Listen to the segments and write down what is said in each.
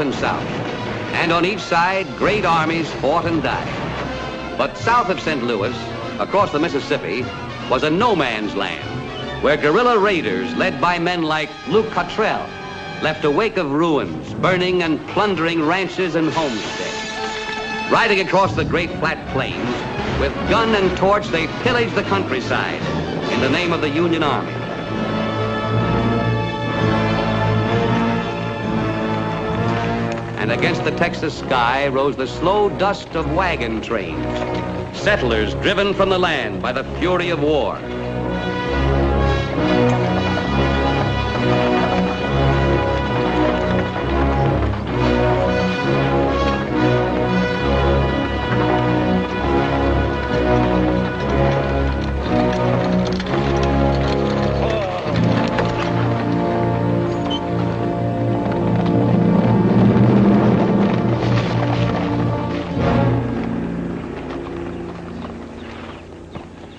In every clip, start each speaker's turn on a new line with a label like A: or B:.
A: and south, and on each side, great armies fought and died. But south of St. Louis, across the Mississippi, was a no-man's land, where guerrilla raiders, led by men like Luke Cottrell, left a wake of ruins, burning and plundering ranches and homesteads. Riding across the great flat plains, with gun and torch, they pillaged the countryside in the name of the Union Army. And against the Texas sky rose the slow dust of wagon trains, settlers driven from the land by the fury of war.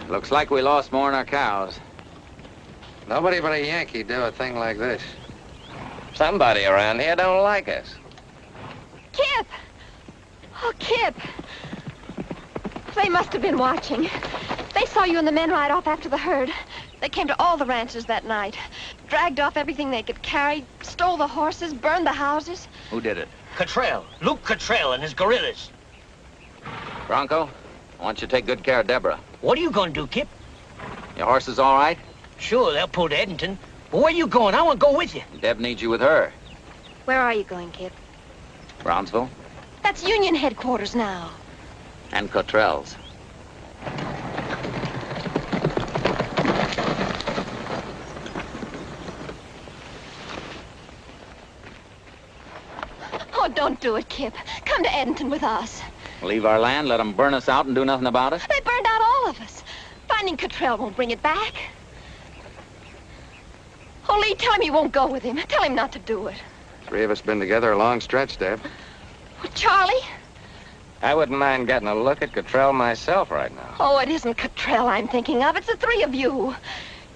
B: Looks like we lost more than our cows.
C: Nobody but a Yankee do a thing like this.
B: Somebody around here don't like us.
D: Kip! Oh, Kip! They must have been watching. They saw you and the men ride off after the herd. They came to all the ranches that night, dragged off everything they could carry, stole the horses, burned the houses.
B: Who did it?
E: Cottrell. Luke Cottrell and his guerrillas.
B: Bronco, I want you to take good care of Deborah.
E: What are you going to do, Kip?
B: Your horse is all right?
E: Sure, they'll pull to Edenton. But where are you going? I want to go with you.
B: Deb needs you with her.
D: Where are you going, Kip?
B: Brownsville
D: That's Union headquarters now.
B: and Cottrell's.
D: Oh, don't do it, Kip. Come to Edenton with us.
B: Leave our land, let them burn us out and do nothing about it?
D: They burned out all of us. Finding Cottrell won't bring it back. Oh, Lee, tell him you won't go with him. Tell him not to do it.
C: 3 of us been together a long stretch, Deb.
D: Oh, Charlie?
C: I wouldn't mind getting a look at Cottrell myself right now.
D: Oh, it isn't Cottrell I'm thinking of. It's the 3 of you.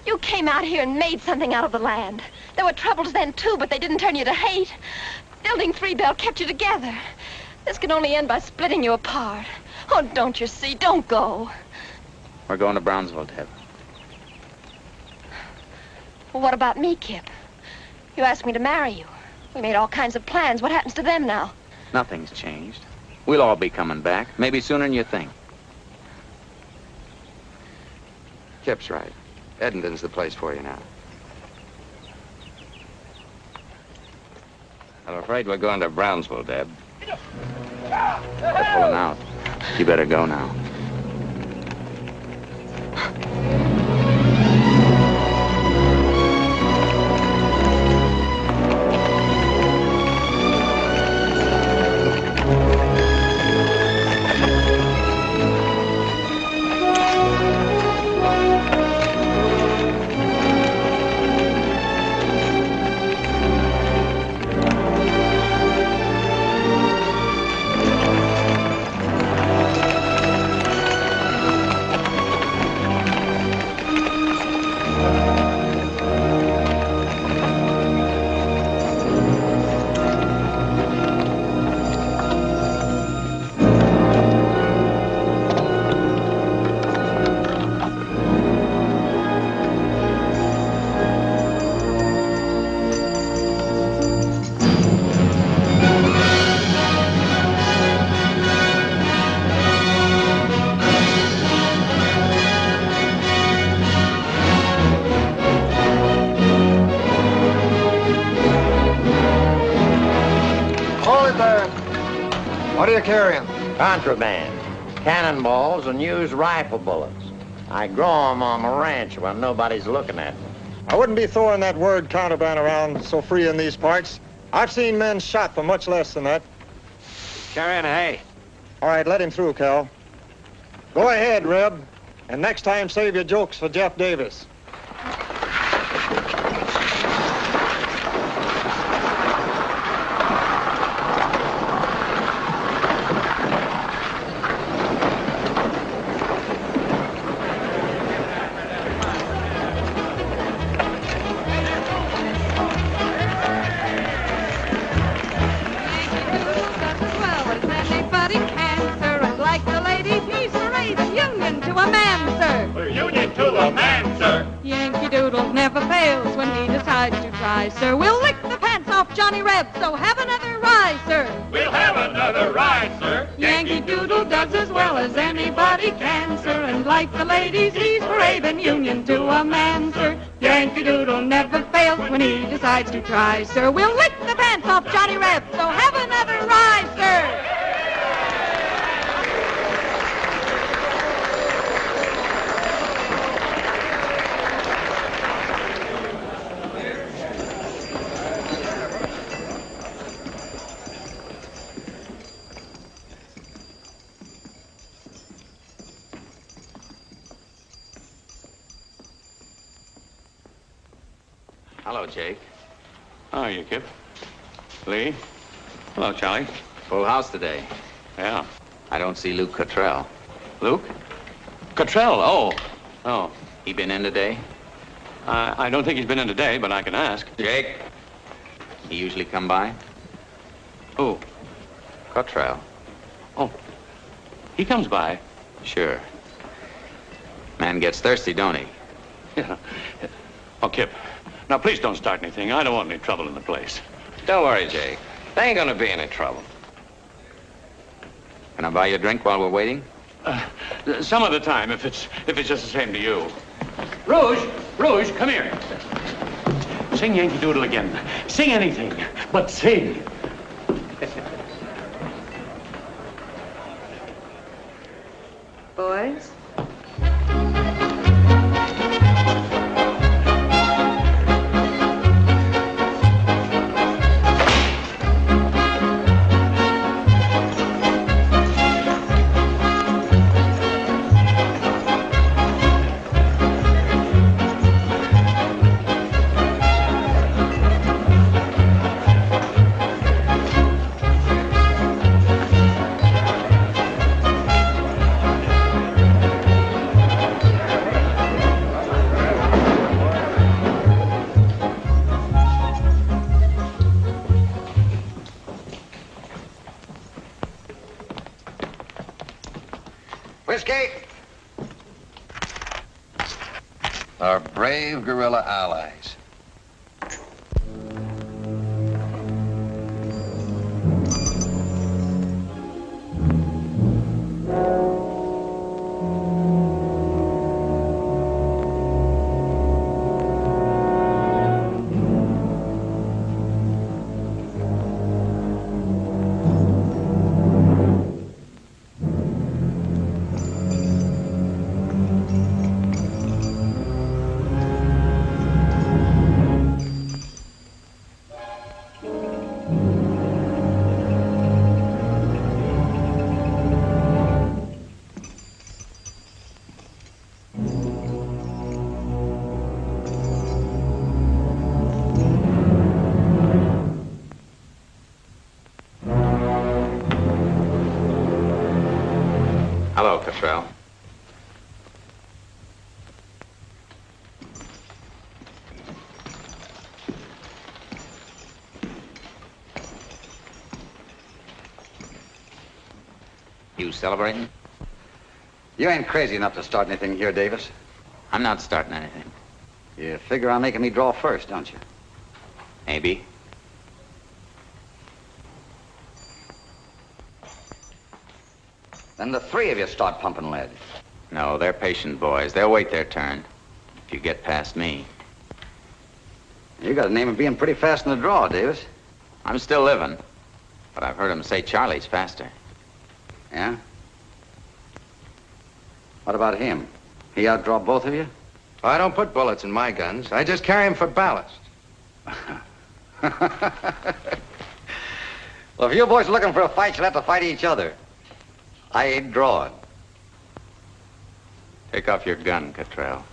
D: You came out here and made something out of the land. There were troubles then, too, but they didn't turn you to hate. Building 3 Bell kept you together. This can only end by splitting you apart. Oh, don't you see? Don't go.
B: We're going to Brownsville, Deb.
D: Well, what about me, Kip? You asked me to marry you. We made all kinds of plans. What happens to them now?
B: Nothing's changed. We'll all be coming back, maybe sooner than you think.
C: Kip's right. Edenton's the place for you now. I'm afraid we're going to Brownsville, Deb.
B: They're pulling out. You better go now.
F: What are you carrying?
G: Contraband, cannonballs, and used rifle bullets. I grow 'em on the ranch when nobody's looking at me.
F: I wouldn't be throwing that word contraband around so free in these parts. I've seen men shot for much less than that.
C: Carrying hay.
F: All right, let him through, Cal. Go ahead, Reb. And next time, save your jokes for Jeff Davis.
H: try, sir. We'll lick the pants off Johnny Reb, so have another ride, sir.
I: We'll have another ride, sir.
H: Yankee Doodle does as well as anybody can, sir. And like the ladies, he's brave and union to a man, sir. Yankee Doodle never fails when he decides to try, sir. We'll lick the pants off Johnny Reb, so have another ride, sir.
B: Hello, Jake.
J: How are you, Kip? Lee? Hello, Charlie.
B: Full house today.
J: Yeah.
B: I don't see Luke Cottrell.
J: Luke? Cottrell, oh. Oh.
B: He been in today?
J: I don't think he's been in today, but I can ask.
B: Jake? He usually come by?
J: Who?
B: Cottrell.
J: Oh. He comes by.
B: Sure. Man gets thirsty, don't he?
J: Yeah. Oh, Kip. Now, please don't start anything. I don't want any trouble in the place.
C: Don't worry, Jake. There ain't gonna be any trouble.
B: Can I buy you a drink while we're waiting?
J: Some other time, if it's just the same to you. Rouge, come here. Sing Yankee Doodle again. Sing anything, but sing.
H: Boys?
A: Whiskey. Our brave guerrilla allies.
B: Hello, Cottrell. You celebrating?
A: You ain't crazy enough to start anything here, Davis.
B: I'm not starting anything.
A: You figure on making me draw first, don't you?
B: Maybe.
A: Then the three of you start pumping lead.
B: No, they're patient boys. They'll wait their turn. If you get past me.
A: You got a name of being pretty fast in the draw, Davis.
B: I'm still living. But I've heard 'em say Charlie's faster.
A: Yeah? What about him? He outdraw both of you?
C: I don't put bullets in my guns. I just carry them for ballast.
A: Well, if you boys are looking for a fight, you'll have to fight each other. I ain't drawing.
B: Take off your gun, Cottrell.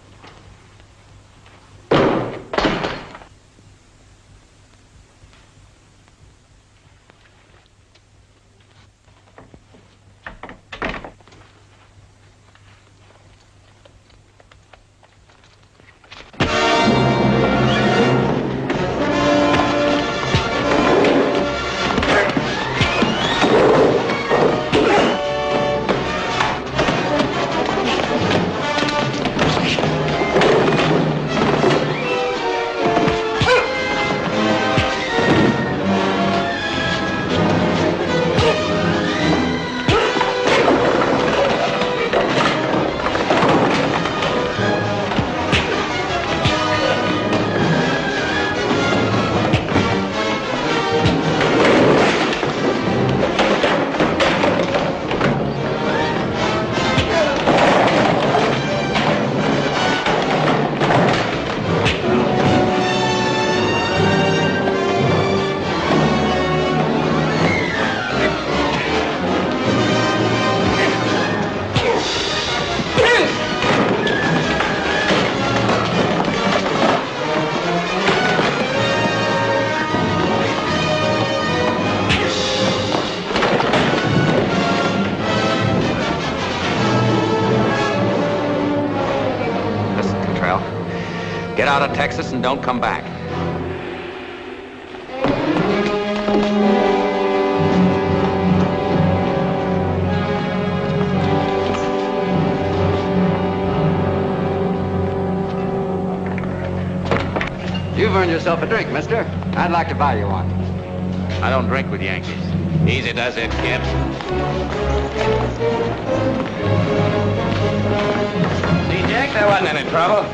B: out of Texas and don't come back.
A: You've earned yourself a drink, mister. I'd like to buy you one.
B: I don't drink with Yankees.
C: Easy does it, kid. See, Jack, there wasn't any trouble.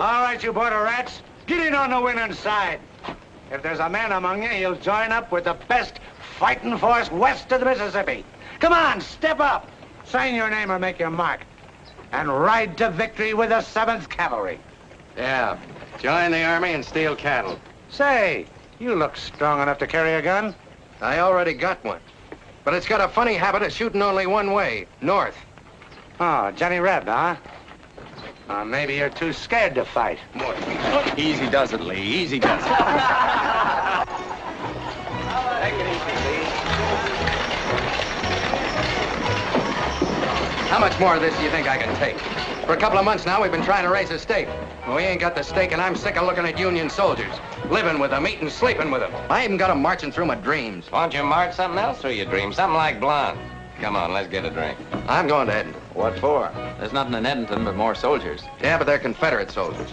F: All right, you border rats, get in on the winning side. If there's a man among you, he'll join up with the best fighting force west of the Mississippi. Come on, step up. Sign your name or make your mark. And ride to victory with the 7th Cavalry.
C: Yeah, join the army and steal cattle.
F: Say, you look strong enough to carry a gun.
C: I already got one. But it's got a funny habit of shooting only one way, north.
F: Oh, Johnny Reb, huh? Maybe you're too scared to fight.
B: Easy does it, Lee. Easy does it.
C: How much more of this do you think I can take? For a couple of months now, we've been trying to raise a stake. Well, we ain't got the stake, and I'm sick of looking at Union soldiers. Living with them, eating, sleeping with them. I even got them marching through my dreams.
K: Why don't you march something else through your dreams? Something like blonde. Come on, let's get a drink.
C: I'm going to Edmonton.
B: What for? There's nothing in Edmonton but more soldiers.
C: Yeah, but they're Confederate soldiers.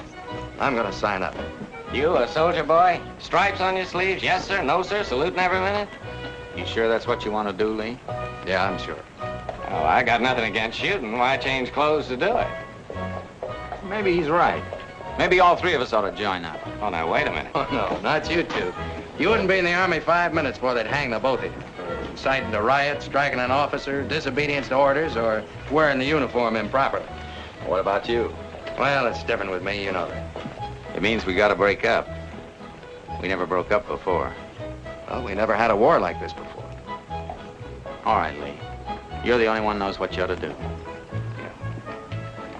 C: I'm going to sign up.
K: You a soldier boy? Stripes on your sleeves? Yes, sir. No, sir. Saluting every minute?
B: You sure that's what you want to do, Lee?
C: Yeah, I'm sure.
K: Oh, I got nothing against shooting. Why change clothes to do it?
B: Maybe he's right. Maybe all three of us ought to join up.
K: Oh, now, wait a minute.
C: Oh, no, not you two. You wouldn't be in the Army 5 minutes before they'd hang the both of you. For inciting to riot, striking an officer, disobedience to orders, or wearing the uniform improperly.
B: What about you?
C: Well, it's different with me, you know that.
B: It means we got to break up. We never broke up before.
C: Well, we never had a war like this before.
B: All right, Lee. You're the only one who knows what you ought to do.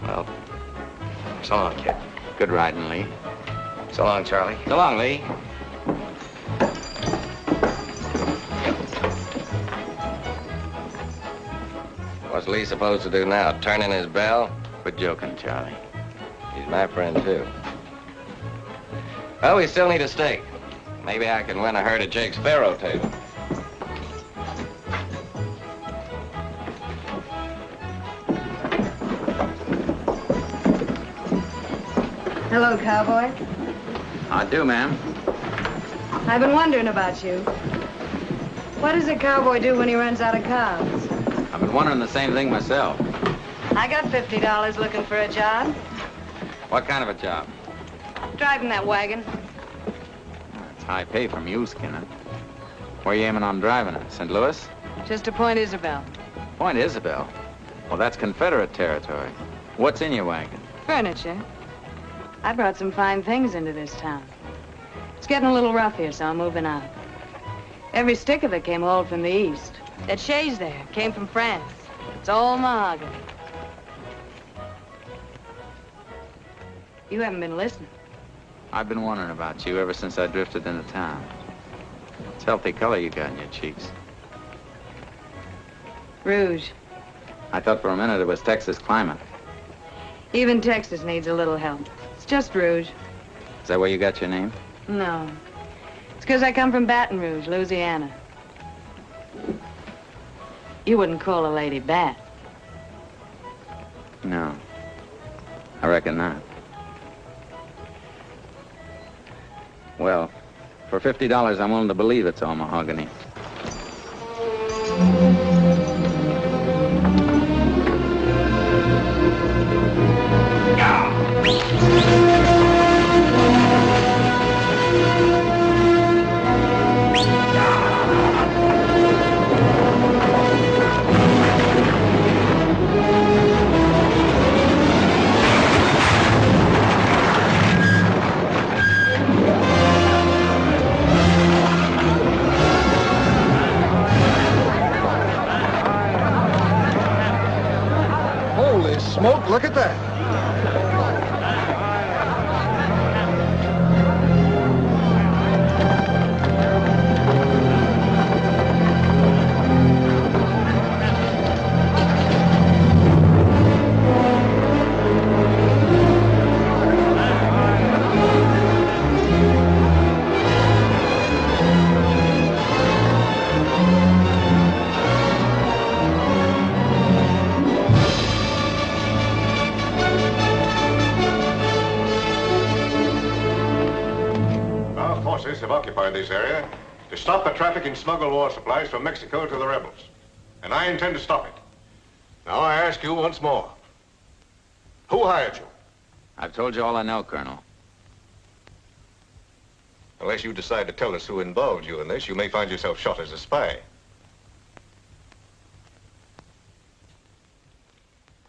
C: Well, so long, kid.
B: Good riding, Lee.
C: So long, Charlie.
K: So long, Lee. What's Lee supposed to do now? Turn in his bell?
B: Quit joking, Charlie.
K: He's my friend, too. Well, we still need a stake. Maybe I can win a herd of Jake's faro table.
L: Hello, cowboy.
B: I do, ma'am.
L: I've been wondering about you. What does a cowboy do when he runs out of cows?
B: I've been wondering the same thing myself.
L: I got $50 looking for a job.
B: What kind of a job?
L: Driving that wagon.
B: It's high pay from you, Skinner. Where are you aiming on driving it? St. Louis?
L: Just to Point Isabel.
B: Point Isabel? Well, that's Confederate territory. What's in your wagon?
L: Furniture. I brought some fine things into this town. It's getting a little rough here, so I'm moving out. Every stick of it came hauled from the east. That chaise there came from France. It's all mahogany. You haven't been listening.
B: I've been wondering about you ever since I drifted into town. It's healthy color you got in your cheeks.
L: Rouge.
B: I thought for a minute it was Texas climate.
L: Even Texas needs a little help. It's just rouge.
B: Is that where you got your name?
L: No. It's because I come from Baton Rouge, Louisiana. You wouldn't call a lady Bat.
B: No. I reckon not. Well, for $50, I'm willing to believe it's all mahogany.
M: forces have occupied this area to stop the traffic in smuggled war supplies from Mexico to the rebels. And I intend to stop it. Now I ask you once more. Who hired you?
B: I've told you all I know, Colonel.
M: Unless you decide to tell us who involved you in this, you may find yourself shot as a spy.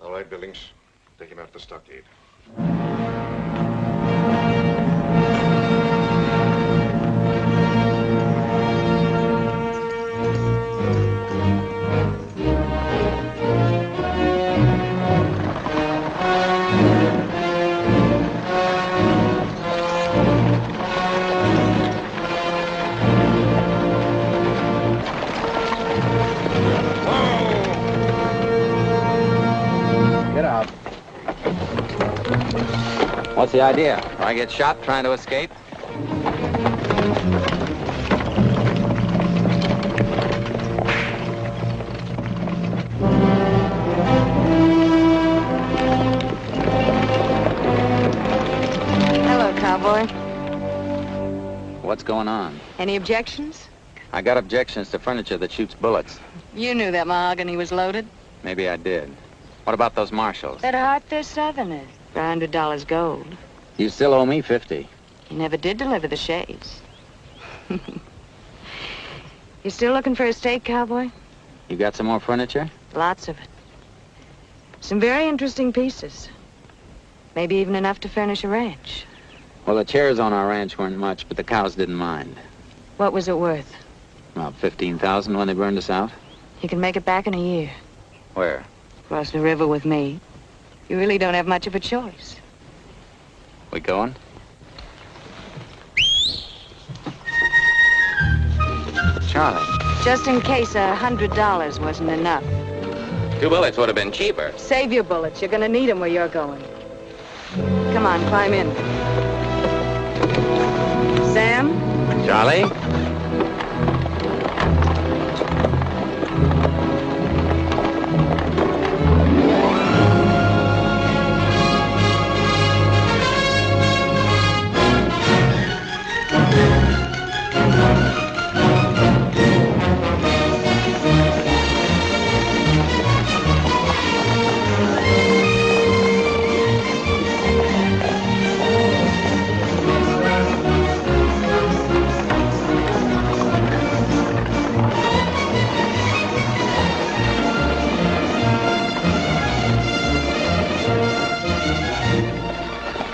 M: All right, Billings. Take him out to the stockade.
B: What's the idea? I get shot trying to escape?
L: Hello, cowboy.
B: What's going on?
L: Any objections?
B: I got objections to furniture that shoots bullets.
L: You knew that mahogany was loaded.
B: Maybe I did. What about those marshals?
L: That heart they're Southerners. For $100 gold.
B: You still owe me 50.
L: You never did deliver the shades. You still looking for a steak, cowboy?
B: You got some more furniture?
L: Lots of it. Some very interesting pieces. Maybe even enough to furnish a ranch.
B: Well, the chairs on our ranch weren't much, but the cows didn't mind.
L: What was it worth?
B: About 15,000 when they burned us out.
L: You can make it back in a year.
B: Where?
L: Across the river with me. You really don't have much of a choice.
B: We going? Charlie.
L: Just in case $100 wasn't enough.
K: 2 bullets would have been cheaper.
L: Save your bullets. You're gonna need them where you're going. Come on, climb in. Sam?
B: Charlie?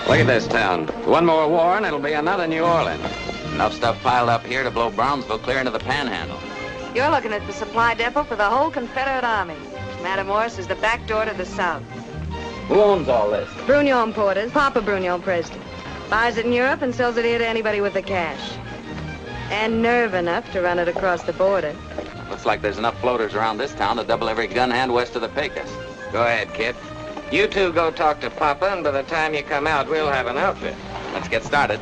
K: Look at this town. One more war and it'll be another New Orleans.
B: Enough stuff piled up here to blow Brownsville clear into the Panhandle.
L: You're looking at the supply depot for the whole Confederate Army. Matamoros is the back door to the south.
B: Who owns all this?
L: Brugnon importers, Papa Brugnon president. Buys it in Europe and sells it here to anybody with the cash. And nerve enough to run it across the border.
B: Looks like there's enough floaters around this town to double every gun hand west of the Pecos.
K: Go ahead, kid. You two go talk to Papa, and by the time you come out, we'll have an outfit.
B: Let's get started.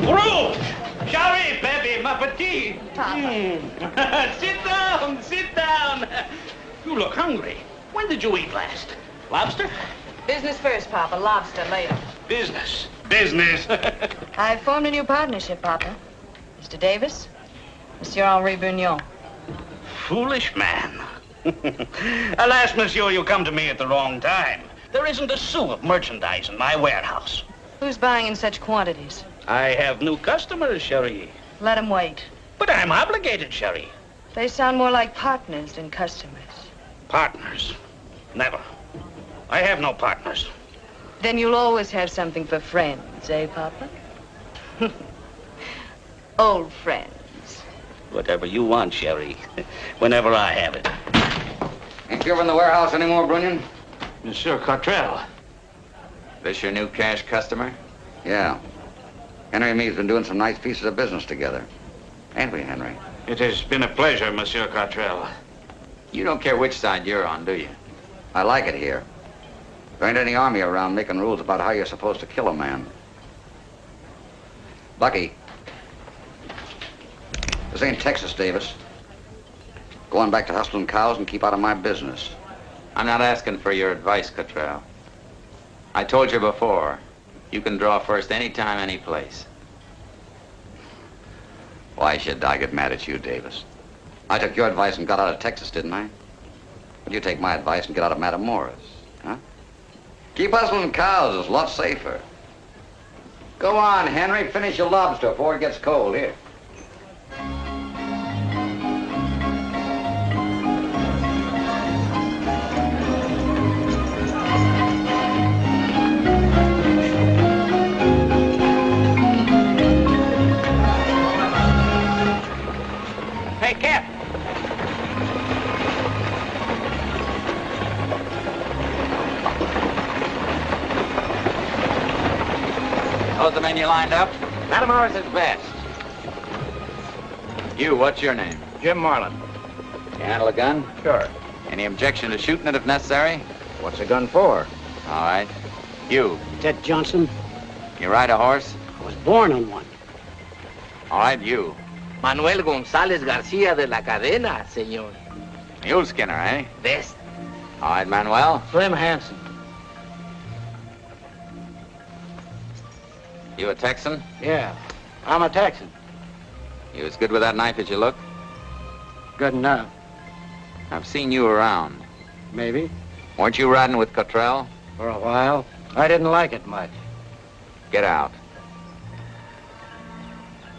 J: Rouge! Charlie, baby, ma petite. Sit down. You look hungry. When did you eat last? Lobster?
L: Business first, Papa. Lobster later.
J: Business.
L: I've formed a new partnership, Papa. Mr. Davis, Monsieur Henri Brugnon.
J: Foolish man. Alas, monsieur, you come to me at the wrong time. There isn't a sou of merchandise in my warehouse.
L: Who's buying in such quantities?
J: I have new customers, Cherie.
L: Let them wait.
J: But I'm obligated, Cherie.
L: They sound more like partners than customers.
J: Partners? Never. I have no partners.
L: Then you'll always have something for friends, eh, Papa? Old friends.
J: Whatever you want, Cherie. Whenever I have it.
C: Ain't you over in the warehouse anymore, Brunion?
J: Monsieur Cottrell.
B: This your new cash customer?
C: Yeah. Henry and me's been doing some nice pieces of business together. Ain't we, Henry?
J: It has been a pleasure, Monsieur Cottrell.
B: You don't care which side you're on, do you?
C: I like it here. There ain't any army around making rules about how you're supposed to kill a man. Bucky. This ain't Texas, Davis.
A: Go on back to hustling cows and keep out of my business.
B: I'm not asking for your advice, Cottrell. I told you before, you can draw first anytime, any place.
A: Why should I get mad at you, Davis? I took your advice and got out of Texas, didn't I? Would you take my advice and get out of Matamoras, huh? Keep hustling cows. It's a lot safer. Go on, Henry. Finish your lobster before it gets cold. Here.
E: Hey, Cap.
B: Those the men you lined up?
K: Matamoras is best.
B: You, what's your name?
C: Jim Marlin.
B: You handle a gun?
C: Sure.
B: Any objection to shooting it if necessary?
C: What's a gun for?
B: All right. You,
E: Ted Johnson.
B: you ride a horse?
E: I was born on one.
B: All right, you.
K: Manuel González García de la Cadena, señor.
B: Mule skinner, eh?
K: Best.
B: All right, Manuel.
C: Slim Hansen.
B: You a Texan?
C: Yeah, I'm a Texan.
B: You as good with that knife as you look?
C: Good enough.
B: I've seen you around.
C: Maybe.
B: Weren't you riding with Cottrell?
C: For a while. I didn't like it much.
B: Get out.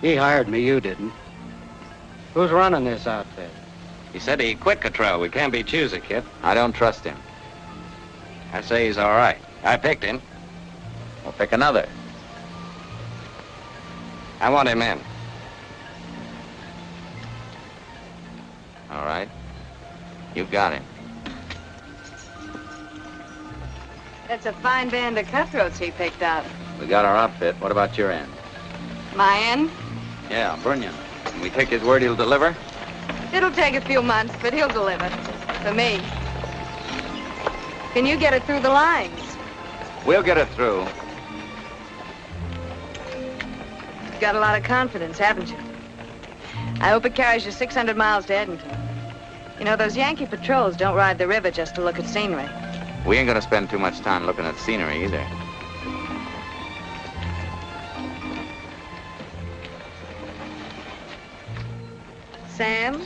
C: He hired me, you didn't. Who's running this outfit?
K: He said he quit Cottrell. We can't be choosy, kid.
B: I don't trust him.
K: I say he's all right. I picked him.
B: We'll pick another.
K: I want him in.
B: All right. You've got him.
L: That's a fine band of cutthroats he picked out.
B: We got our outfit. What about your end?
L: My end?
B: Yeah, Bunyan. Can we take his word he'll deliver?
L: It'll take a few months, but he'll deliver. For me. Can you get it through the lines?
B: We'll get it through.
L: You've got a lot of confidence, haven't you? I hope it carries you 600 miles to Edenton. You know, those Yankee patrols don't ride the river just to look at scenery.
B: We ain't gonna spend too much time looking at scenery either.
L: Sam?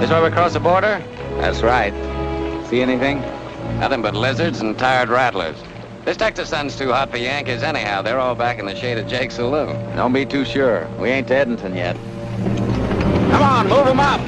K: This where we cross the border?
B: That's right. See anything?
K: Nothing but lizards and tired rattlers. This Texas sun's too hot for Yankees anyhow. They're all back in the shade of Jake's saloon.
B: Don't be too sure. We ain't to Edenton yet.
K: Come on, move them up.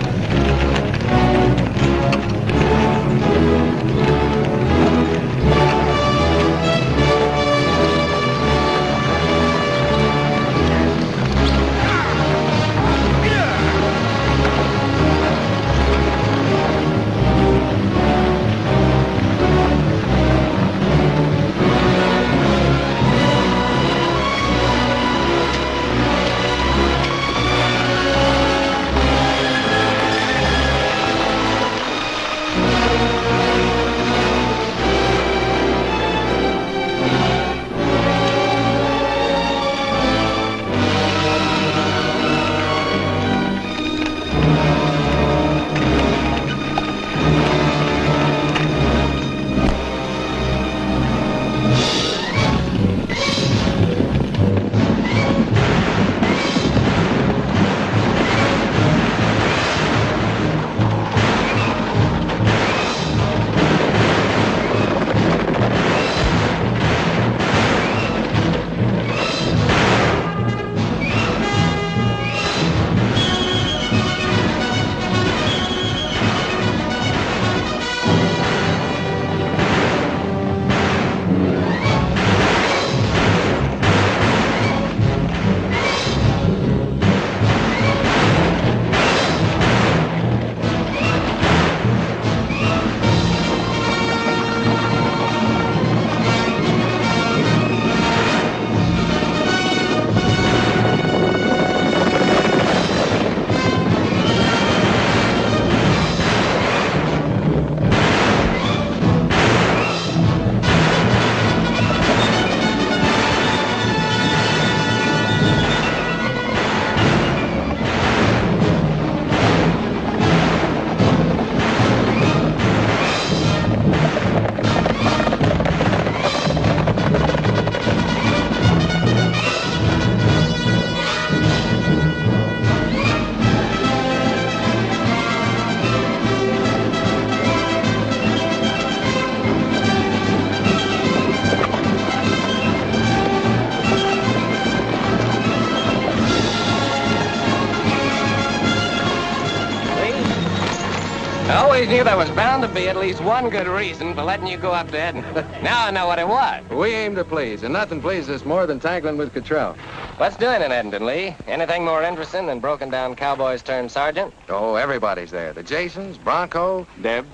K: always knew there was bound to be at least one good reason for letting you go up to Edinburgh. Now I know what it was.
C: We aim to please, and nothing pleases us more than tackling with Cottrell.
K: What's doing in Edmonton, Lee? Anything more interesting than broken down cowboys turned sergeant?
C: Oh, everybody's there. The Jasons, Bronco.
B: Deb,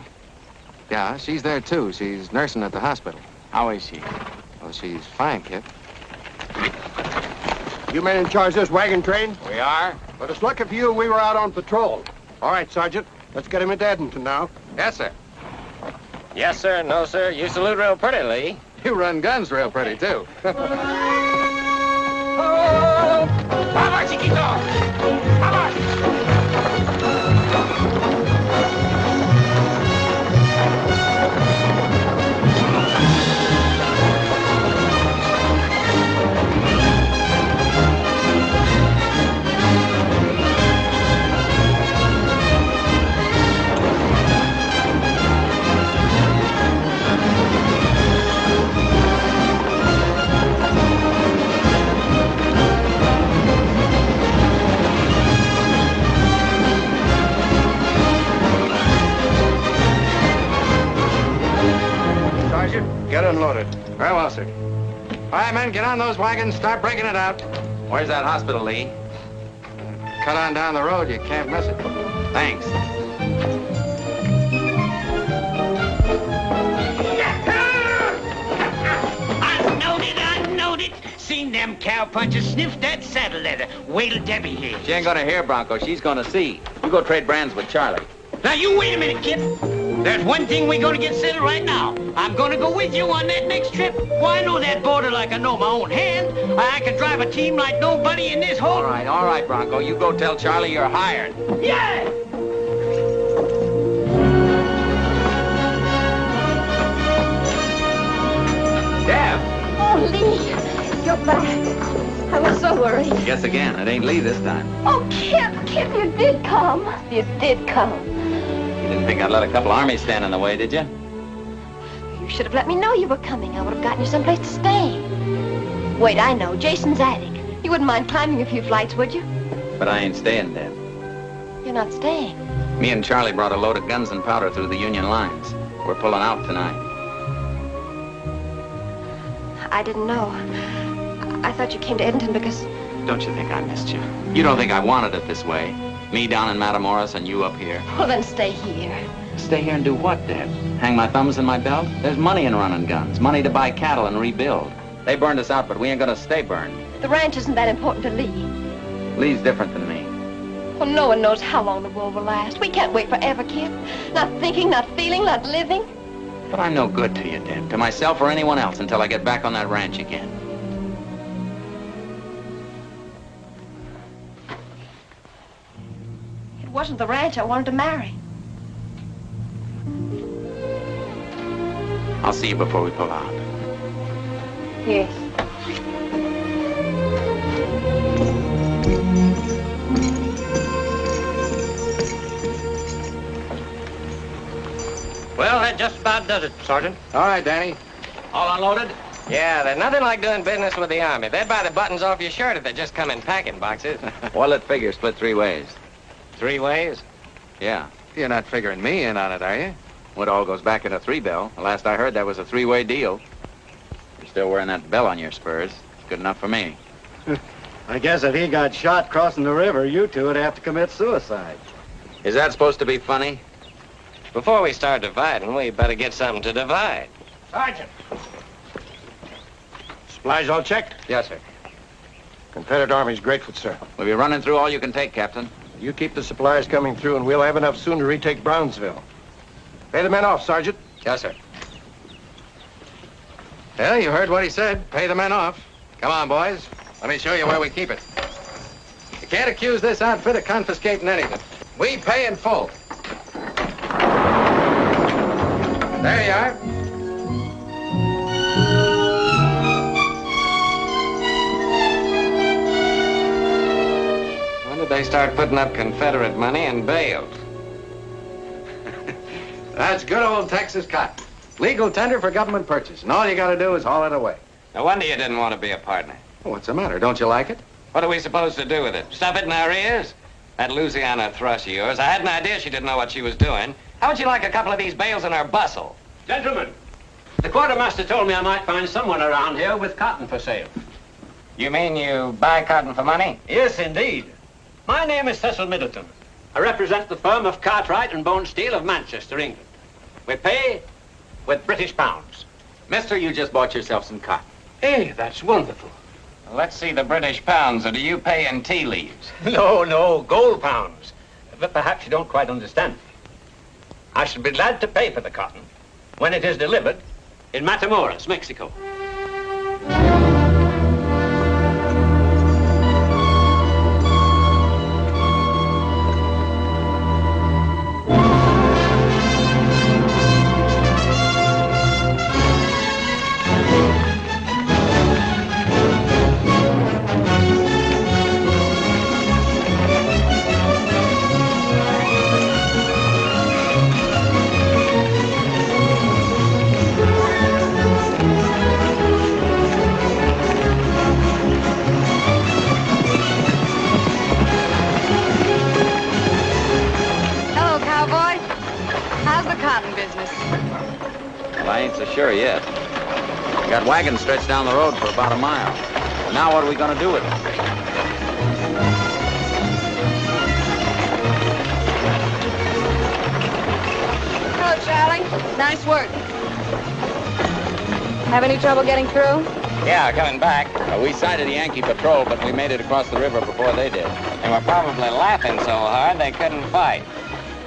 C: Yeah, she's there, too. She's nursing at the hospital.
B: how is she?
C: Well, she's fine, Kip.
N: You men in charge of this wagon train?
K: We are.
N: But it's lucky for you we were out on patrol. All right, Sergeant. Let's get him into Edmonton now.
C: Yes, sir.
K: Yes, sir. No, sir. You salute real pretty, Lee.
C: You run guns real pretty, too.
K: Vamos, chiquito! Vamos!
C: Sergeant, get unloaded. Very well, sir. All right, men, get on those wagons, start breaking it out.
B: Where's that hospital, Lee?
C: Cut on down the road, you can't miss it.
B: Thanks.
E: I knowed it. Seen them cowpunchers sniff that saddle leather. Wait till Debbie hears.
B: She ain't gonna hear, Bronco. She's gonna see. You go trade brands with Charlie.
E: Now, you wait a minute, kid. There's one thing we're gonna get settled right now. I'm gonna go with you on that next trip. Why, I know that border like I know my own hand. I can drive a team like nobody in this whole...
B: All right, Bronco. You go tell Charlie you're hired.
E: Yeah!
B: Deb!
D: Oh, Lee, you're back. I was so worried.
B: Guess again. It ain't Lee this time.
D: Oh, Kip, you did come. You did come.
B: You didn't think I'd let a couple armies stand in the way, did you?
D: You should have let me know you were coming. I would have gotten you someplace to stay. Wait, I know. Jason's attic. You wouldn't mind climbing a few flights, would you?
B: But I ain't staying, Deb.
D: You're not staying.
B: Me and Charlie brought a load of guns and powder through the Union lines. We're pulling out tonight.
D: I didn't know. I thought you came to Edmonton because...
B: Don't you think I missed you? You don't think I wanted it this way? Me down in Matamoros and you up here.
D: Well, then stay here.
B: Stay here and do what, Deb? Hang my thumbs in my belt? There's money in running guns. Money to buy cattle and rebuild. They burned us out, but we ain't gonna stay burned.
D: The ranch isn't that important to Lee.
B: Lee's different than me.
D: Well, no one knows how long the war will last. We can't wait forever, Kip. Not thinking, not feeling, not living.
B: But I'm no good to you, Deb. To myself or anyone else until I get back on that ranch again.
D: It wasn't the ranch I wanted to marry.
B: I'll see you before we pull out.
D: Yes.
E: Well, that just about does it, Sergeant.
C: All right, Danny.
E: All unloaded?
K: Yeah, there's nothing like doing business with the Army. They'd buy the buttons off your shirt if they just come in packing boxes.
B: Well, let figure split 3 ways.
K: 3 ways?
B: Yeah.
C: You're not figuring me in on it, are you?
B: It all goes back in a 3 bell. The last I heard, that was a 3-way deal. You're still wearing that bell on your spurs. Good enough for me.
F: I guess if he got shot crossing the river, you two would have to commit suicide.
B: Is that supposed to be funny?
K: Before we start dividing, we better get something to divide.
F: Sergeant! Supplies all checked?
C: Yes, sir.
N: Confederate Army's grateful, sir.
B: We'll be running through all you can take, Captain.
N: You keep the supplies coming through, and we'll have enough soon to retake Brownsville. Pay the men off, Sergeant.
C: Yes, sir. Well, you heard what he said. Pay the men off. Come on, boys. Let me show you where we keep it. You can't accuse this outfit of confiscating anything. We pay in full. There you are.
K: When did they start putting up Confederate money and bales?
C: That's good old Texas cotton. Legal tender for government purchase. And all you got to do is haul it away.
K: No wonder you didn't want to be a partner.
C: Oh, what's the matter? Don't you like it?
K: What are we supposed to do with it? Stuff it in our ears? That Louisiana thrush of yours, I had an idea she didn't know what she was doing.
C: How would you like a couple of these bales in our bustle?
E: Gentlemen, the quartermaster told me I might find someone around here with cotton for sale.
G: You mean you buy cotton for money?
E: Yes, indeed. My name is Cecil Middleton. I represent the firm of Cartwright and Bone Steel of Manchester, England. We pay with British pounds.
B: Mister, you just bought yourself some cotton.
E: Hey, that's wonderful.
G: Let's see the British pounds, or do you pay in tea leaves?
E: No, gold pounds. But perhaps you don't quite understand. I should be glad to pay for the cotton when it is delivered in Matamoros, Mexico.
L: Hello, cowboy. How's the cotton business?
B: Well, I ain't so sure yet. We got wagons stretched down the road for about a mile. Now what are we gonna do with them?
L: Hello, Charlie. Nice work. Have any trouble getting through?
G: Yeah, coming back.
B: We sighted a Yankee patrol, but we made it across the river before they did.
G: They were probably laughing so hard they couldn't fight.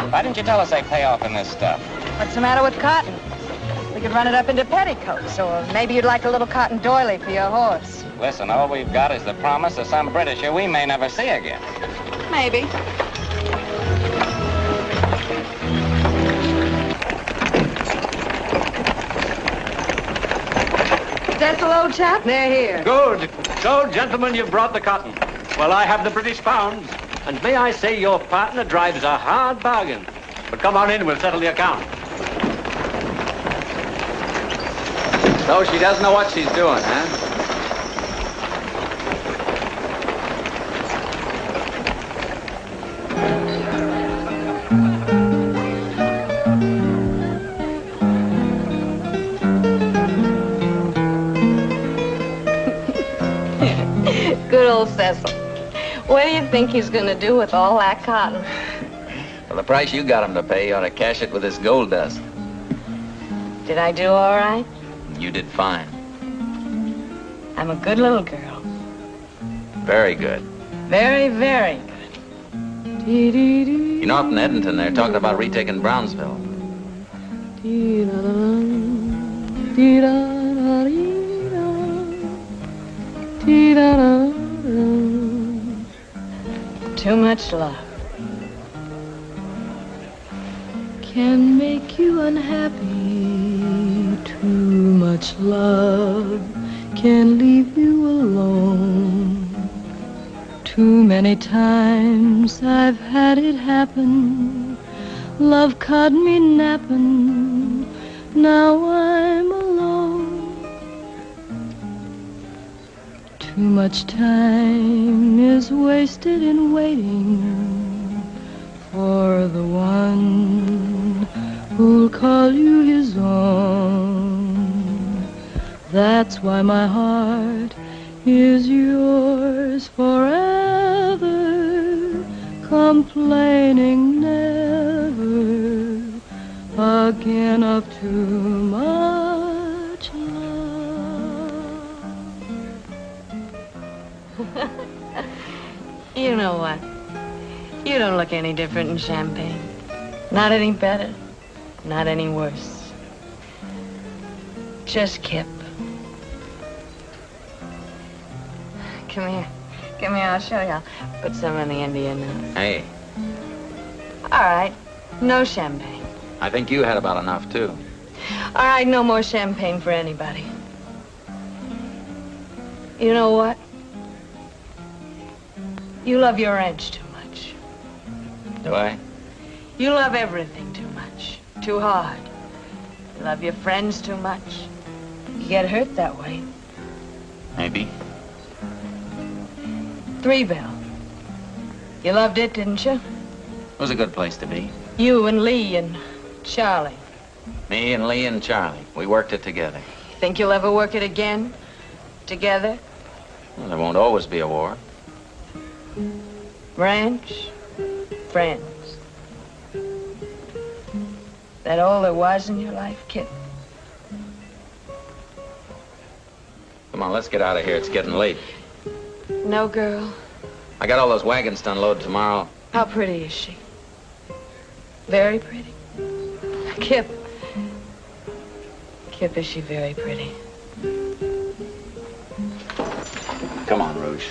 G: Why didn't you tell us they pay off in this stuff?
L: What's the matter with cotton? We could run it up into petticoats, or maybe you'd like a little cotton doily for your horse.
G: Listen, all we've got is the promise of some Britisher we may never see again.
L: Maybe. Cecil, old chap, they're here.
E: Good. So, gentlemen, you've brought the cotton. Well, I have the British pounds. And may I say your partner drives a hard bargain. But come on in, we'll settle the account.
B: So she doesn't know what she's doing, huh?
L: Good old Cecil. What do you think he's gonna do with all that cotton?
B: For the price you got him to pay, you ought to cash it with this gold dust.
L: Did I do all right?
B: You did fine.
L: I'm a good little girl.
B: Very good.
L: Very, very good.
B: You know, up in Edmonton, they're talking about retaking Brownsville.
L: Too much love can make you unhappy. Too much love can leave you alone. Too many times I've had it happen. Love caught me napping. Now I'm alone. Too much time is wasted in waiting for the one who'll call you his own. That's why my heart is yours forever, complaining never again of too much love. You know what? You don't look any different in champagne. Not any better, not any worse. Just Kip. Come here. Come here, I'll show you. I'll put some on the end of your nose.
B: Hey,
L: All right, no champagne.
B: I think you had about enough, too.
L: All right, no more champagne for anybody. You know what? You love your edge too much.
B: Do I?
L: You love everything too much, too hard. You love your friends too much. You get hurt that way.
B: Maybe.
L: Threeville. You loved it, didn't you?
B: It was a good place to be.
L: You and Lee and Charlie.
B: Me and Lee and Charlie. We worked it together.
L: Think you'll ever work it again? Together?
B: Well, there won't always be a war.
L: Ranch? Friends. That all there was in your life, Kip?
B: Come on, let's get out of here. It's getting late.
L: No, girl.
B: I got all those wagons to unload tomorrow.
L: How pretty is she? Very pretty. Kip. Kip, is she very pretty?
B: Come on, Rouge.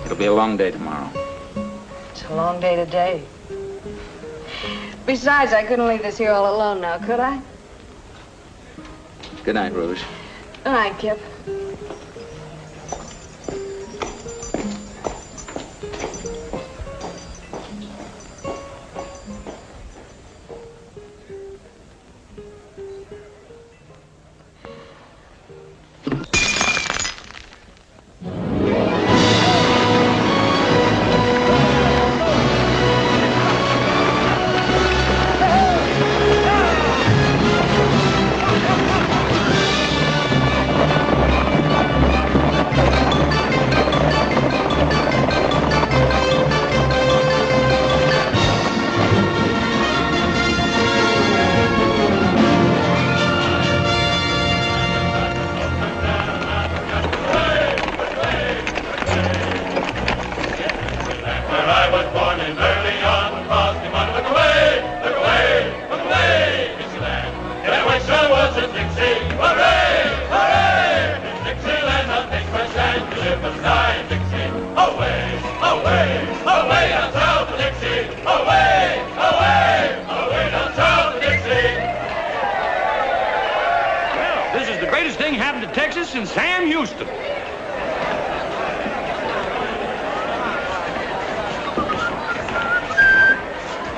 B: It'll be a long day tomorrow.
L: It's a long day today. Besides, I couldn't leave this here all alone now, could I?
B: Good night, Rouge.
L: Good night, Kip.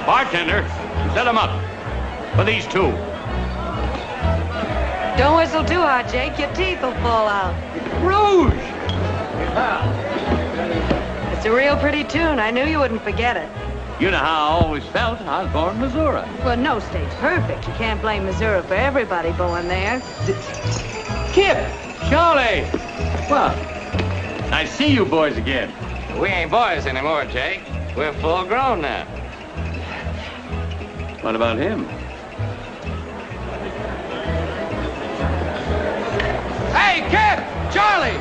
J: Bartender, set them up for these two.
L: Don't whistle too hard, Jake. Your teeth will fall out.
J: Rouge!
L: It's a real pretty tune. I knew you wouldn't forget it.
J: You know how I always felt. I was born in Missouri.
L: Well, no state's perfect. You can't blame Missouri for everybody born there.
J: Kip! Charlie! Well, I see you boys again.
C: We ain't boys anymore, Jake. We're full grown now.
J: What about him?
C: Hey, Kip! Charlie!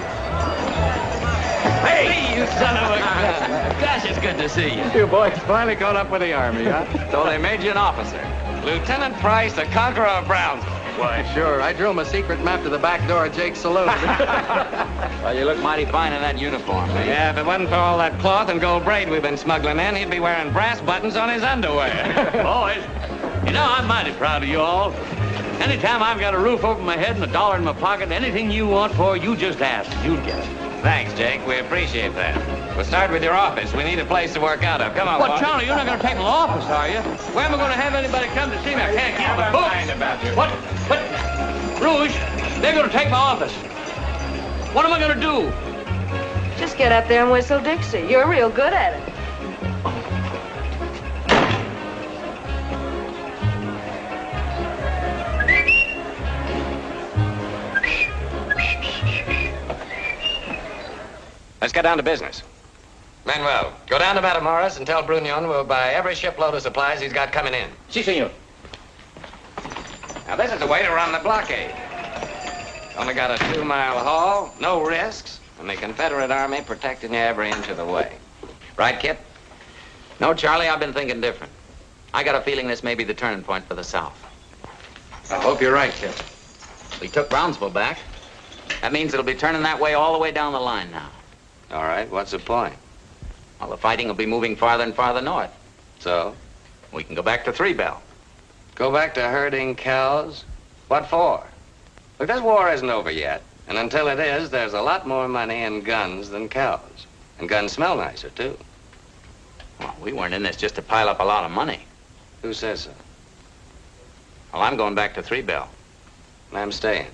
E: Hey, you son of a gun. Gosh, it's good to see you.
C: You boys finally caught up with the Army, huh? So they made you an officer. Lieutenant Price, the conqueror of Brownsville. Why, sure. I drew him a secret map to the back door of Jake's saloon.
B: Well, you look mighty fine in that uniform, eh?
C: Yeah, if it wasn't for all that cloth and gold braid we've been smuggling in, he'd be wearing brass buttons on his underwear.
J: Boys, you know, I'm mighty proud of you all. Anytime I've got a roof over my head and $1 in my pocket, anything you want for, you just ask. You'll get it.
C: Thanks, Jake. We appreciate that. We'll start with your office. We need a place to work out of. Come on,
J: Well,
C: boys.
J: Charlie, you're not going to take my office, are you? Where am I going to have anybody come to see me? I can't keep my books. What? Rouge, they're going to take my office. What am I going to do?
L: Just get up there and whistle Dixie. You're real good at it.
C: Let's get down to business. Manuel, go down to Matamoros and tell Brunion we'll buy every shipload of supplies he's got coming in.
E: Si, senor.
C: Now, this is the way to run the blockade. Only got a 2-mile haul, no risks, and the Confederate Army protecting you every inch of the way. Right, Kip?
B: No, Charlie, I've been thinking different. I got a feeling this may be the turning point for the South.
C: I hope you're right, Kip.
B: We took Brownsville back. That means it'll be turning that way all the way down the line now.
C: All right, what's the point?
B: Well, the fighting will be moving farther and farther north.
C: So?
B: We can go back to Three Bell.
C: Go back to herding cows? What for? Look, this war isn't over yet. And until it is, there's a lot more money in guns than cows. And guns smell nicer, too.
B: Well, we weren't in this just to pile up a lot of money.
C: Who says so?
B: Well, I'm going back to Three Bell.
C: And I'm staying.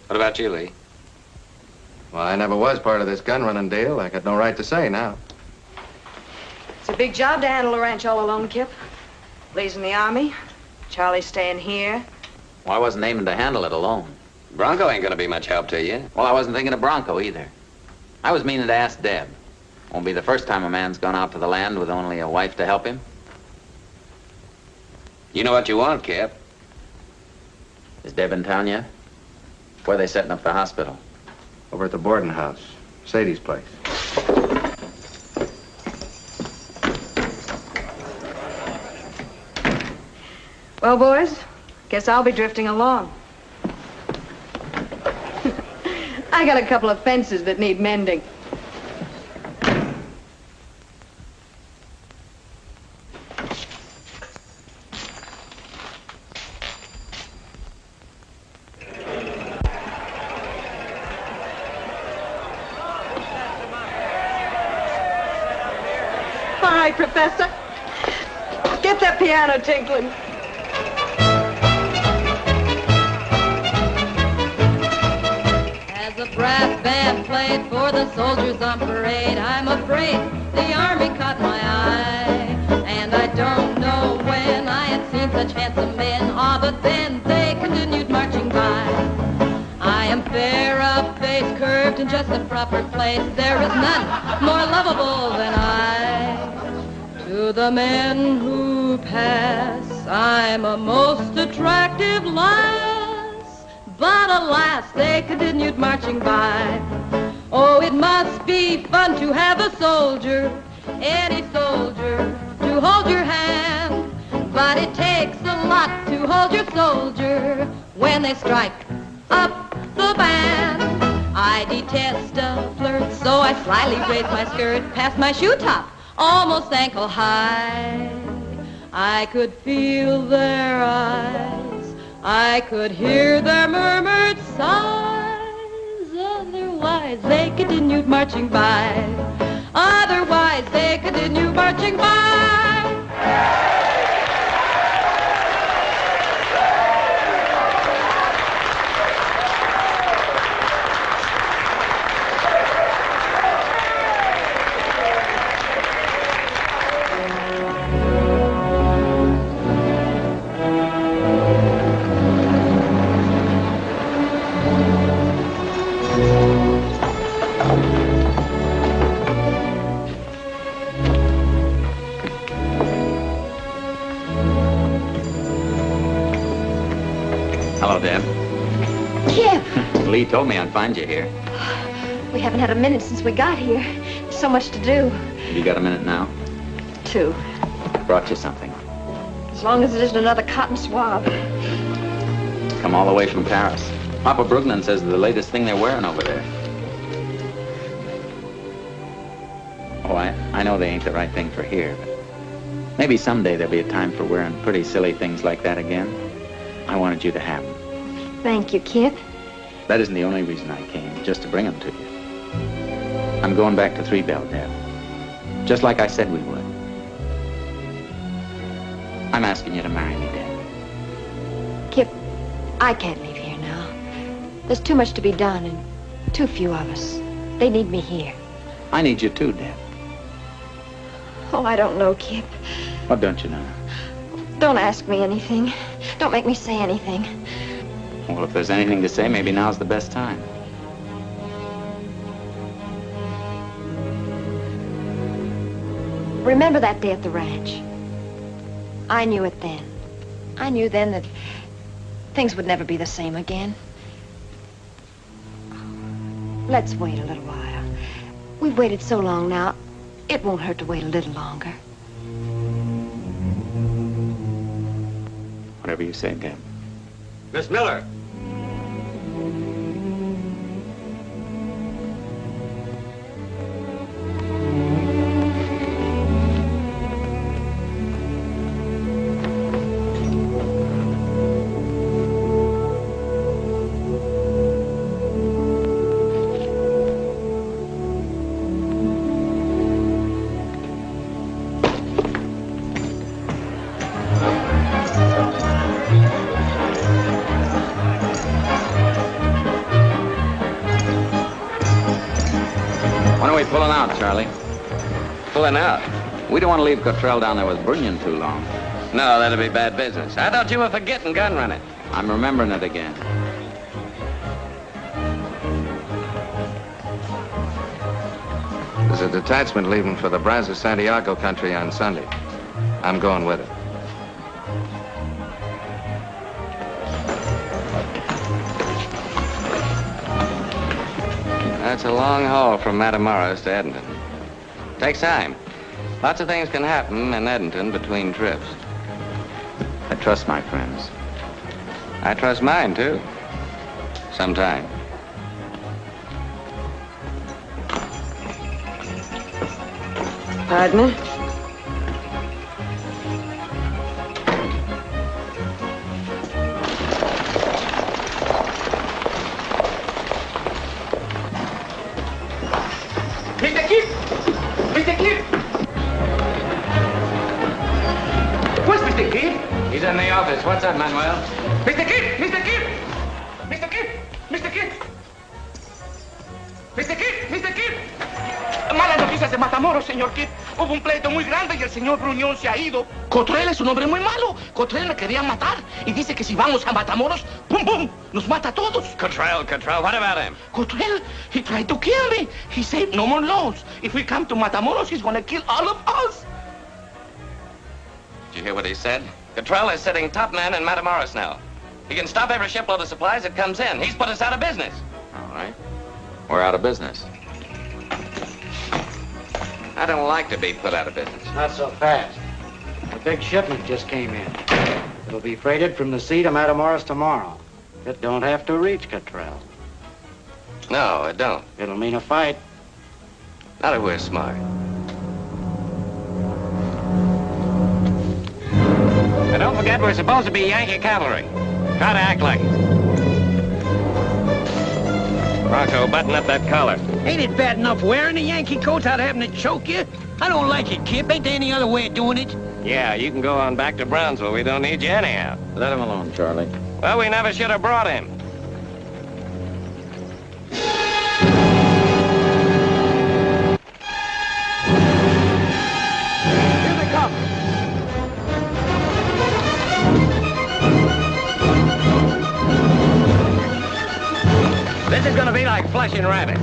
C: What about you, Lee? Well, I never was part of this gun running deal. I got no right to say now.
L: It's a big job to handle a ranch all alone, Kip. Lee's in the Army. Charlie staying here?
B: Well, I wasn't aiming to handle it alone.
K: Bronco ain't gonna be much help to you.
B: Well, I wasn't thinking of Bronco either. I was meaning to ask Deb. Won't be the first time a man's gone out to the land with only a wife to help him.
K: You know what you want, Cap.
B: Is Deb in town yet? Where are they setting up the hospital?
C: Over at the boarding house. Sadie's place.
L: Well, boys, guess I'll be drifting along. I got a couple of fences that need mending.
H: All right, Professor. Get that piano tinkling.
O: As a brass band played for the soldiers on parade, I'm afraid the army caught my eye. And I don't know when I had seen such handsome men, but then they continued marching by. I am fair of face, curved in just the proper place. There is none more lovable than I. To the men who pass, I'm a most attractive lass. But alas, they continued marching by. Oh, it must be fun to have a soldier, any soldier, to hold your hand. But it takes a lot to hold your soldier when they strike up the band. I detest a flirt, so I slyly raise my skirt past my shoe top, almost ankle high. I could feel their eyes, I could hear their murmured sighs. Otherwise, they continued marching by. Otherwise, they continued marching by.
B: Hello, Deb.
D: Kip!
B: Lee told me I'd find you here.
D: We haven't had a minute since we got here. There's so much to do.
B: Have you got a minute now?
D: 2.
B: Brought you something.
D: As long as it isn't another cotton swab.
B: Come all the way from Paris. Papa Brugman says they're the latest thing they're wearing over there. Oh, I know they ain't the right thing for here, but maybe someday there'll be a time for wearing pretty silly things like that again. I wanted you to have them.
D: Thank you, Kip.
B: That isn't the only reason I came, just to bring them to you. I'm going back to Three Bell, Deb. Just like I said we would. I'm asking you to marry me, Deb.
D: Kip, I can't leave here now. There's too much to be done and too few of us. They need me here.
B: I need you too, Deb.
D: Oh, I don't know, Kip.
B: What don't you know?
D: Don't ask me anything. Don't make me say anything.
B: Well, if there's anything to say, maybe now's the best time.
D: Remember that day at the ranch? I knew it then. I knew then that things would never be the same again. Let's wait a little while. We've waited so long now, it won't hurt to wait a little longer.
B: Whatever you say, Deb.
A: Miss Miller.
B: Pulling out, Charlie.
K: Pulling out?
B: We don't want to leave Cottrell down there with Brunion too long.
K: No, that'd be bad business. I thought you were forgetting gun running.
B: I'm remembering it again.
C: There's a detachment leaving for the Brazos-Santiago country on Sunday. I'm going with it. That's a long haul from Matamoros to Edmonton. Takes time. Lots of things can happen in Edmonton between trips.
B: I trust my friends.
C: I trust mine, too. Sometime.
L: Partner?
E: Mr. Kip! Mr. Kip! Where's Mr. Kip?
C: He's in the office. What's up, Manuel?
E: Mr. Kip! Mr. Kip! Mr. Kip! Mr. Kip! Mr. Kip! Mr. Kip! Malas noticias de Matamoros, señor Kip. Hubo un pleito muy grande y el señor Gruñón se ha ido. Cottrell es un hombre muy malo. Cottrell me quería matar y dice que si vamos a Matamoros, ¡pum, pum!, nos mata a todos.
K: Cottrell, what about him?
E: Cottrell, he tried to kill me. He said no more loans. If we come to Matamoros, he's gonna kill all of us.
K: Did you hear what he said? Cottrell is sitting top man in Matamoros now. He can stop every shipload of supplies that comes in. He's put us out of business.
B: All right. We're out of business.
K: I don't like to be put out of business.
F: Not so fast. A big shipment just came in. It'll be freighted from the sea to Matamoros tomorrow. It don't have to reach Cottrell.
K: No, it don't.
F: It'll mean a fight.
K: Not if we're smart.
C: And don't forget, we're supposed to be Yankee cavalry. Try to act like it. Rocco, button up that collar.
E: Ain't it bad enough wearing a Yankee coat without having to choke you? I don't like it, Kip. Ain't there any other way of doing it?
C: Yeah, you can go on back to Brownsville. We don't need you anyhow.
B: Let him alone, Charlie.
C: Well, we never should have brought him.
E: Here they come.
C: This is gonna be like flushing rabbits.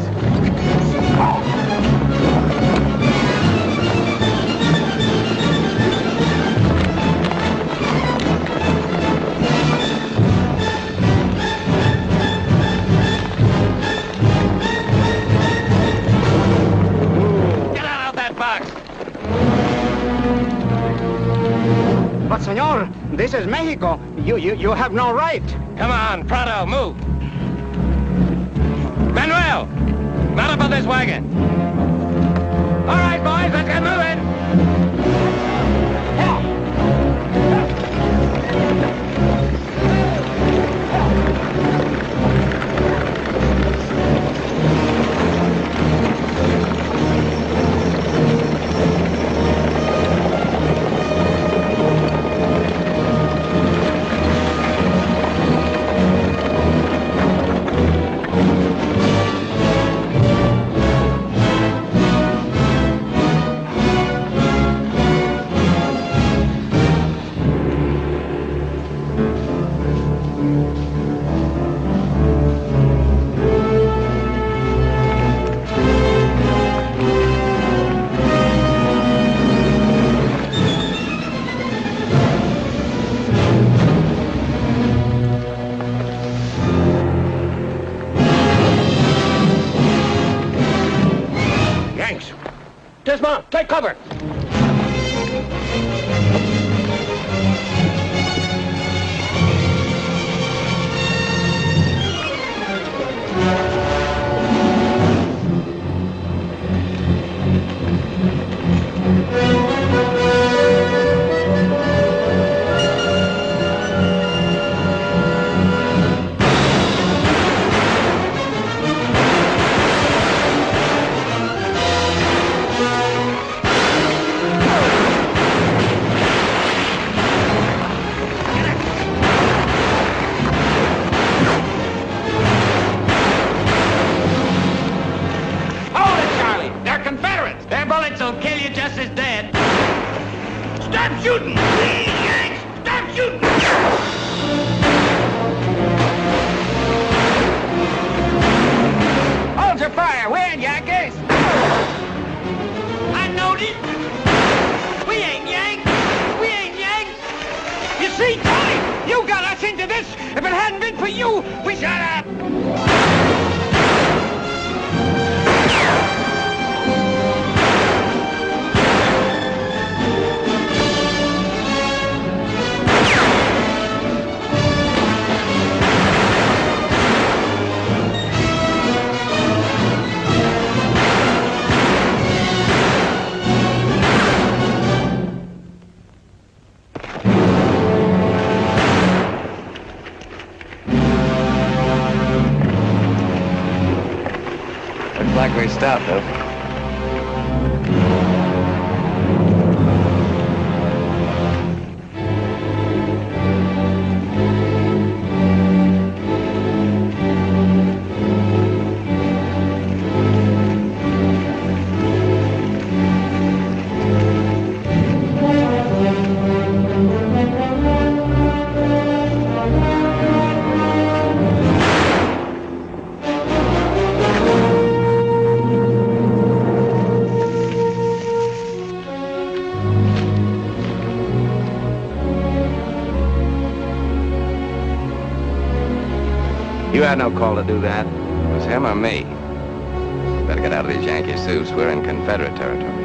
C: Get out of that box.
F: But, senor, this is Mexico. You have no right.
C: Come on, Prado, move. Manuel, mount up on this wagon. All right, boys, let's get moving.
E: Dismount. Take cover. Their bullets will kill you just as dead. Stop shooting! you!
C: Hold your fire! We're in, Yankees!
E: I know this. We ain't Yanks. We ain't Yanks. You see, Tony, you got us into this. If it hadn't been for you, we should have...
K: Looks like we stopped, though.
C: You had no call to do that.
K: It was him or me. Better get out of these Yankee suits. We're in Confederate territory.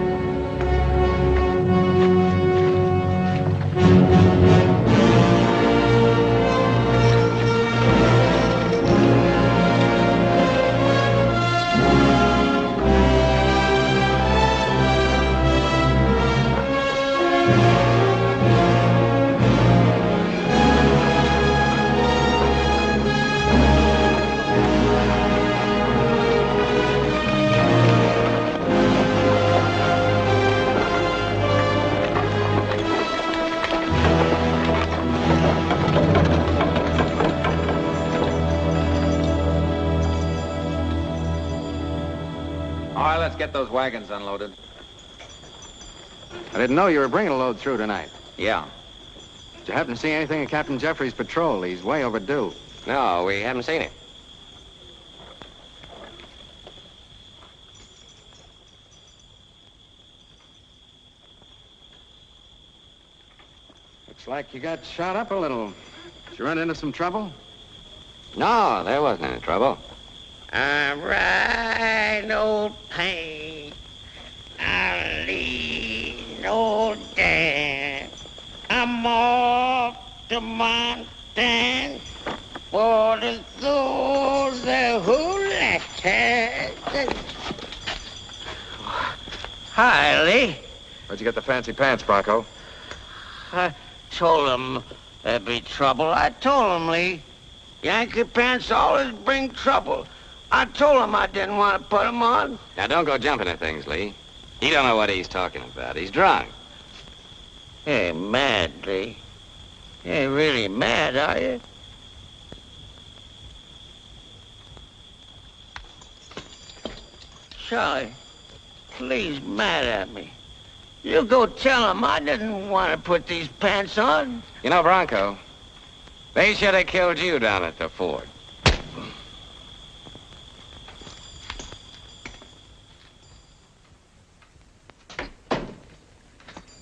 C: All right, let's get those wagons unloaded. I didn't know you were bringing a load through tonight.
K: Yeah.
C: Did you happen to see anything of Captain Jeffrey's patrol? He's way overdue.
K: No, we haven't seen him.
C: Looks like you got shot up a little. Did you run into some trouble?
K: No, there wasn't any trouble.
E: I'm right, old pain. I'll leave no dance. I'm off to Montana for the souls who left us. Hi, Lee.
C: Where'd you get the fancy pants, Bronco?
E: I told him there'd be trouble. I told him, Lee. Yankee pants always bring trouble. I told him I didn't want to put them on.
K: Now, don't go jumping at things, Lee. You don't know what he's talking about. He's drunk.
E: You ain't mad, Lee. You ain't really mad, are you? Charlie, please mad at me. You go tell him I didn't want to put these pants on.
K: You know, Bronco, they should have killed you down at the fort.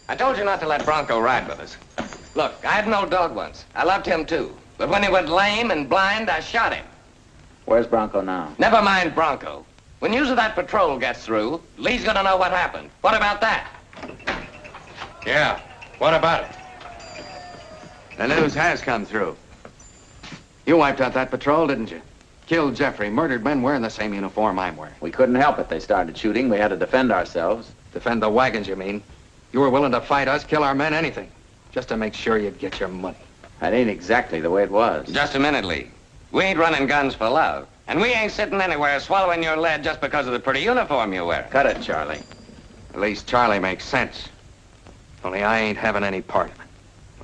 K: I told you not to let Bronco ride with us. Look, I had an old dog once. I loved him, too. But when he went lame and blind, I shot him.
B: Where's Bronco now?
K: Never mind Bronco. When news of that patrol gets through, Lee's gonna know what happened. What about that?
C: Yeah, what about it? The news has come through. You wiped out that patrol, didn't you? Killed Jeffrey, murdered men wearing the same uniform I'm wearing.
B: We couldn't help it. They started shooting. We had to defend ourselves.
C: Defend the wagons, you mean? You were willing to fight us, kill our men, anything, just to make sure you'd get your money.
B: That ain't exactly the way it was.
K: Just a minute, Lee. We ain't running guns for love. And we ain't sitting anywhere swallowing your lead just because of the pretty uniform you wear.
B: Cut it, Charlie.
C: At least Charlie makes sense. Only I ain't having any part of it.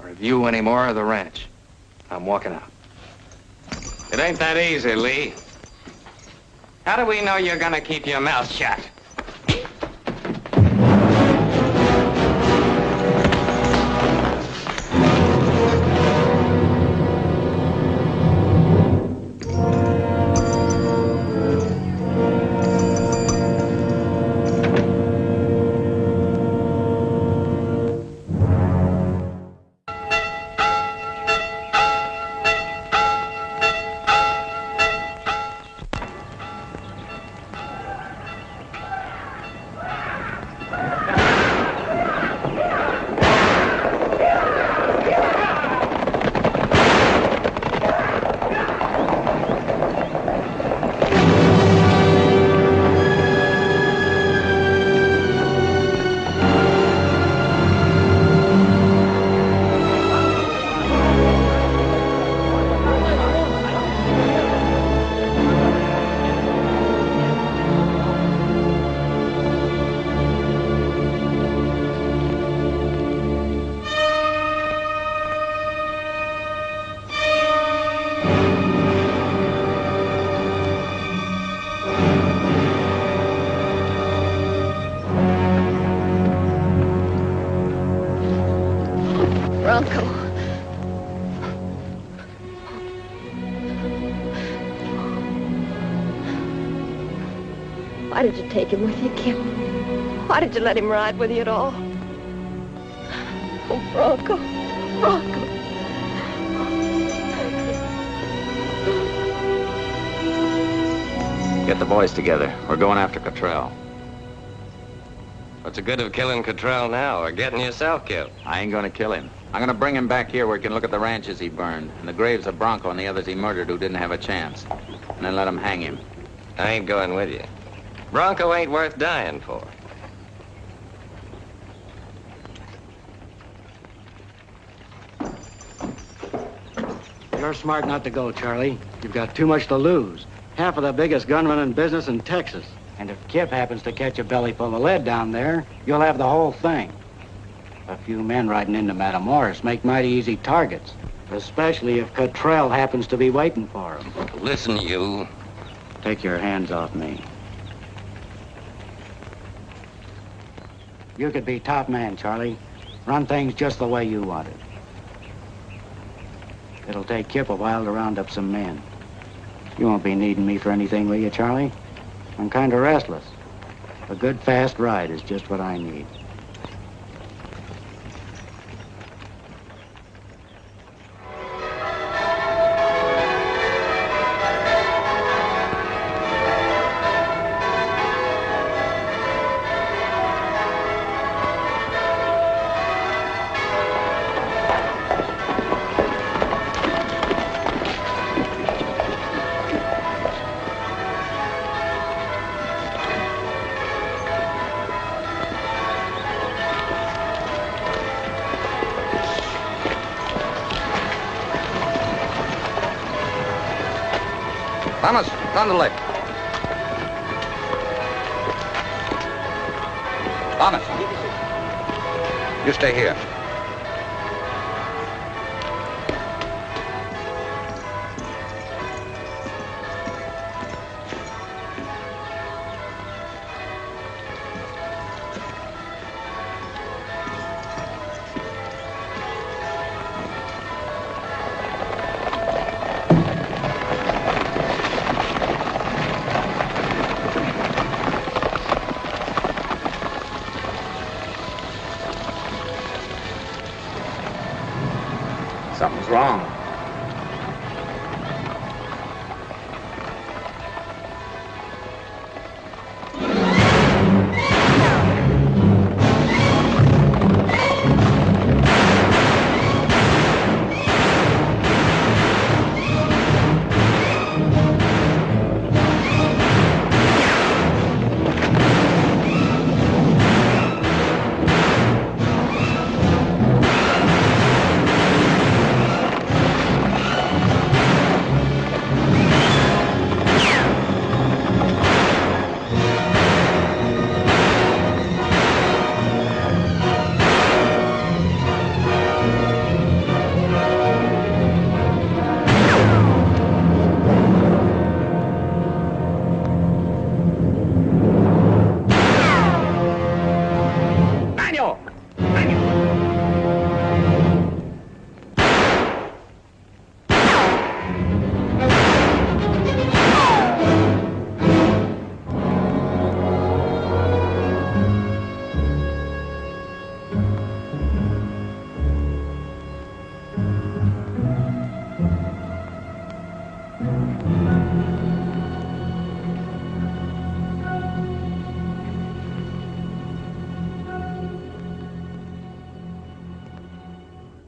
C: Or of you anymore or the ranch. I'm walking out.
K: It ain't that easy, Lee. How do we know you're gonna keep your mouth shut?
D: Bronco. Why did you take him with you, Kip? Why did you let him ride with you at all? Oh, Bronco. Bronco.
B: Get the boys together. We're going after Cottrell.
K: What's the good of killing Cottrell now or getting yourself killed?
B: I ain't gonna kill him. I'm gonna bring him back here where he can look at the ranches he burned, and the graves of Bronco and the others he murdered who didn't have a chance. And then let him hang him.
K: I ain't going with you. Bronco ain't worth dying for.
F: You're smart not to go, Charlie. You've got too much to lose. Half of the biggest gun running business in Texas. And if Kip happens to catch a belly full of lead down there, you'll have the whole thing. A few men riding into Matamoros make mighty easy targets, especially if Cottrell happens to be waiting for him.
K: Listen, you.
F: Take your hands off me. You could be top man, Charlie. Run things just the way you want it. It'll take Kip a while to round up some men. You won't be needing me for anything, will you, Charlie? I'm kind of restless. A good, fast ride is just what I need.
C: Thomas, down the lake. Thomas, you stay here.
B: Something's wrong.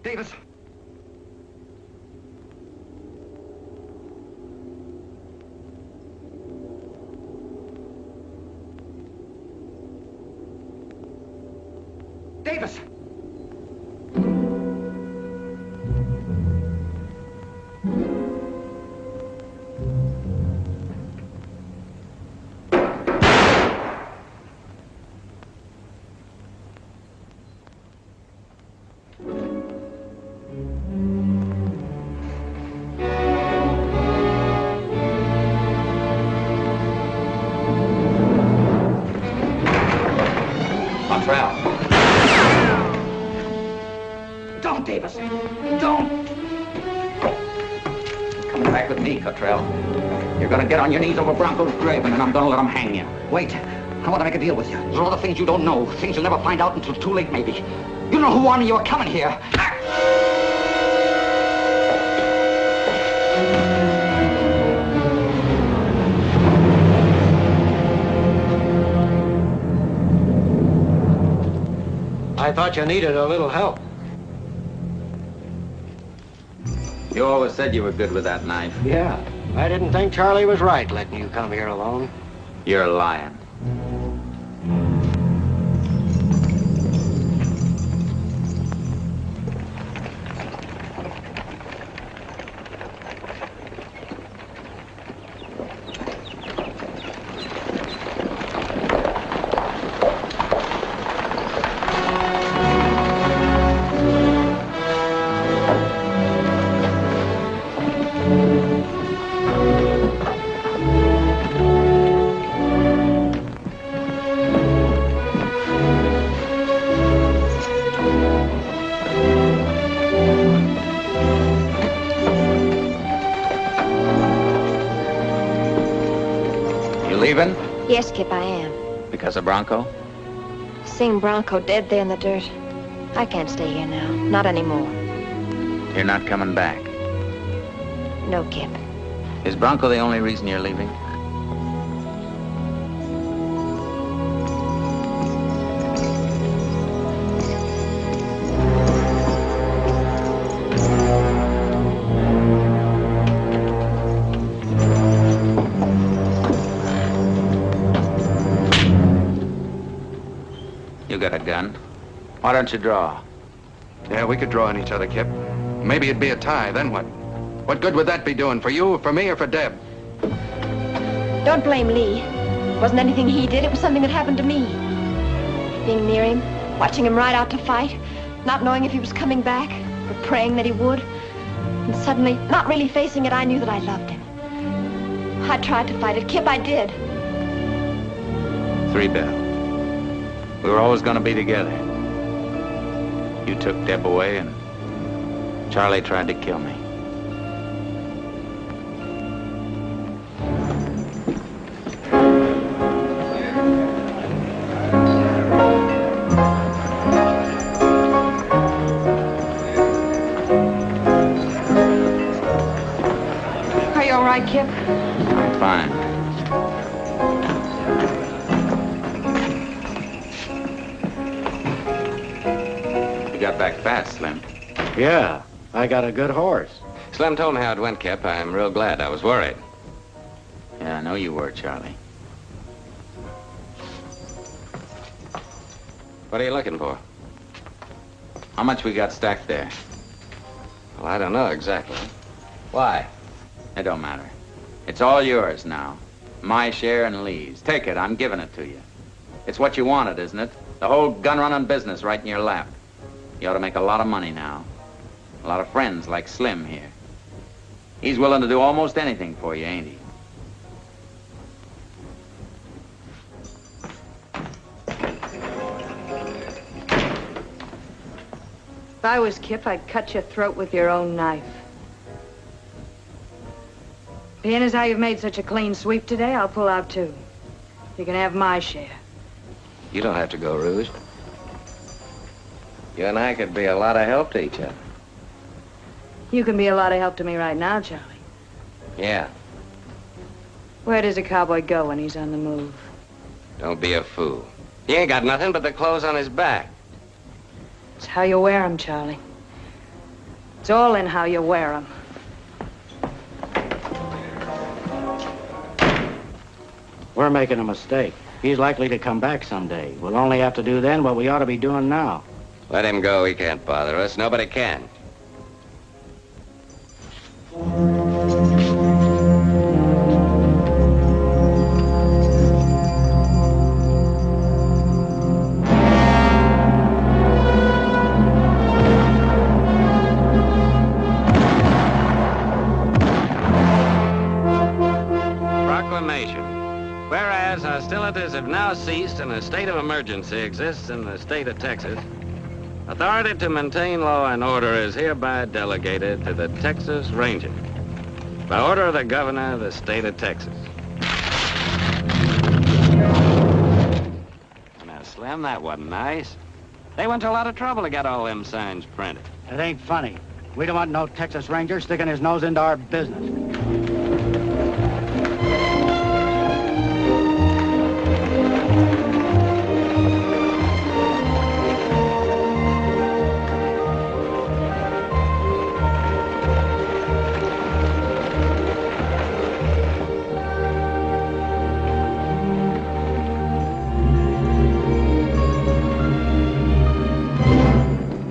C: Davis. Davis. Don't
B: Davis. Don't! Coming back with me, Cottrell. You're gonna get on your knees over Bronco's grave, and then I'm gonna let him hang you. Wait, I want to make a deal with you. There's a lot of things you don't know, things you'll never find out until too late, maybe. You know who wanted you were coming here.
N: I thought you needed a little help.
B: You always said you were good with that knife.
N: Yeah. I didn't think Charlie was right letting you come here alone.
B: You're lying. Leaving?
D: Yes, Kip, I am.
B: Because of Bronco?
D: Seeing Bronco dead there in the dirt, I can't stay here now. Not anymore.
B: You're not coming back?
D: No, Kip.
B: Is Bronco the only reason you're leaving? You got a gun. Why don't you draw?
C: Yeah, we could draw on each other, Kip. Maybe it'd be a tie, then what? What good would that be doing? For you, for me, or for Deb?
D: Don't blame Lee. It wasn't anything he did. It was something that happened to me. Being near him, watching him ride out to fight, not knowing if he was coming back, but praying that he would. And suddenly, not really facing it, I knew that I loved him. I tried to fight it. Kip, I did.
B: 3 Bell. We were always going to be together. You took Deb away, and Charlie tried to kill me.
L: Are you all right, Kip?
B: I'm fine. You got back fast, Slim.
N: Yeah, I got a good horse.
K: Slim told me how it went, Kip. I'm real glad. I was worried.
B: Yeah, I know you were, Charlie.
K: What are you looking for?
B: How much we got stacked there?
K: Well, I don't know exactly. Why?
B: It don't matter. It's all yours now. My share and Lee's. Take it. I'm giving it to you. It's what you wanted, isn't it? The whole gun-running business right in your lap. You ought to make a lot of money now. A lot of friends like Slim here. He's willing to do almost anything for you, ain't he?
L: If I was Kip, I'd cut your throat with your own knife. Being as how you've made such a clean sweep today, I'll pull out too. You can have my share.
K: You don't have to go, Rouge. You and I could be a lot of help to each other.
L: You can be a lot of help to me right now, Charlie.
K: Yeah.
L: Where does a cowboy go when he's on the move?
K: Don't be a fool. He ain't got nothing but the clothes on his back.
L: It's how you wear 'em, Charlie. It's all in how you wear 'em.
N: We're making a mistake. He's likely to come back someday. We'll only have to do then what we ought to be doing now.
K: Let him go. He can't bother us. Nobody can. Proclamation. Whereas hostilities have now ceased and a state of emergency exists in the state of Texas,
N: Authority to maintain law and order is hereby delegated to the Texas Ranger. By order of the governor of the state of Texas. Now, Slim, that wasn't nice. They went to a lot of trouble to get all them signs printed.
P: It ain't funny. We don't want no Texas Ranger sticking his nose into our business.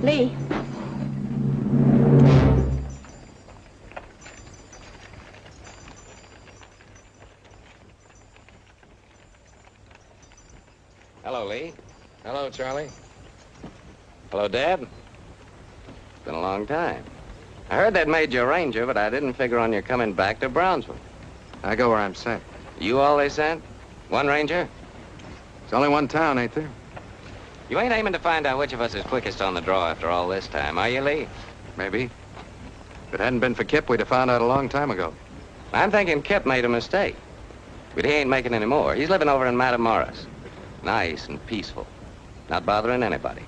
D: Lee.
C: Hello, Lee. Hello, Charlie.
B: Hello, Dad. It's been a long time. I heard they'd made you a ranger, but I didn't figure on your coming back to Brownsville.
C: I go where I'm sent.
B: You all they sent? One ranger?
C: There's only one town, ain't there?
B: You ain't aiming to find out which of us is quickest on the draw after all this time, are you, Lee?
C: Maybe. If it hadn't been for Kip, we'd have found out a long time ago.
B: I'm thinking Kip made a mistake. But he ain't making any more. He's living over in Matamoros. Nice and peaceful. Not bothering anybody.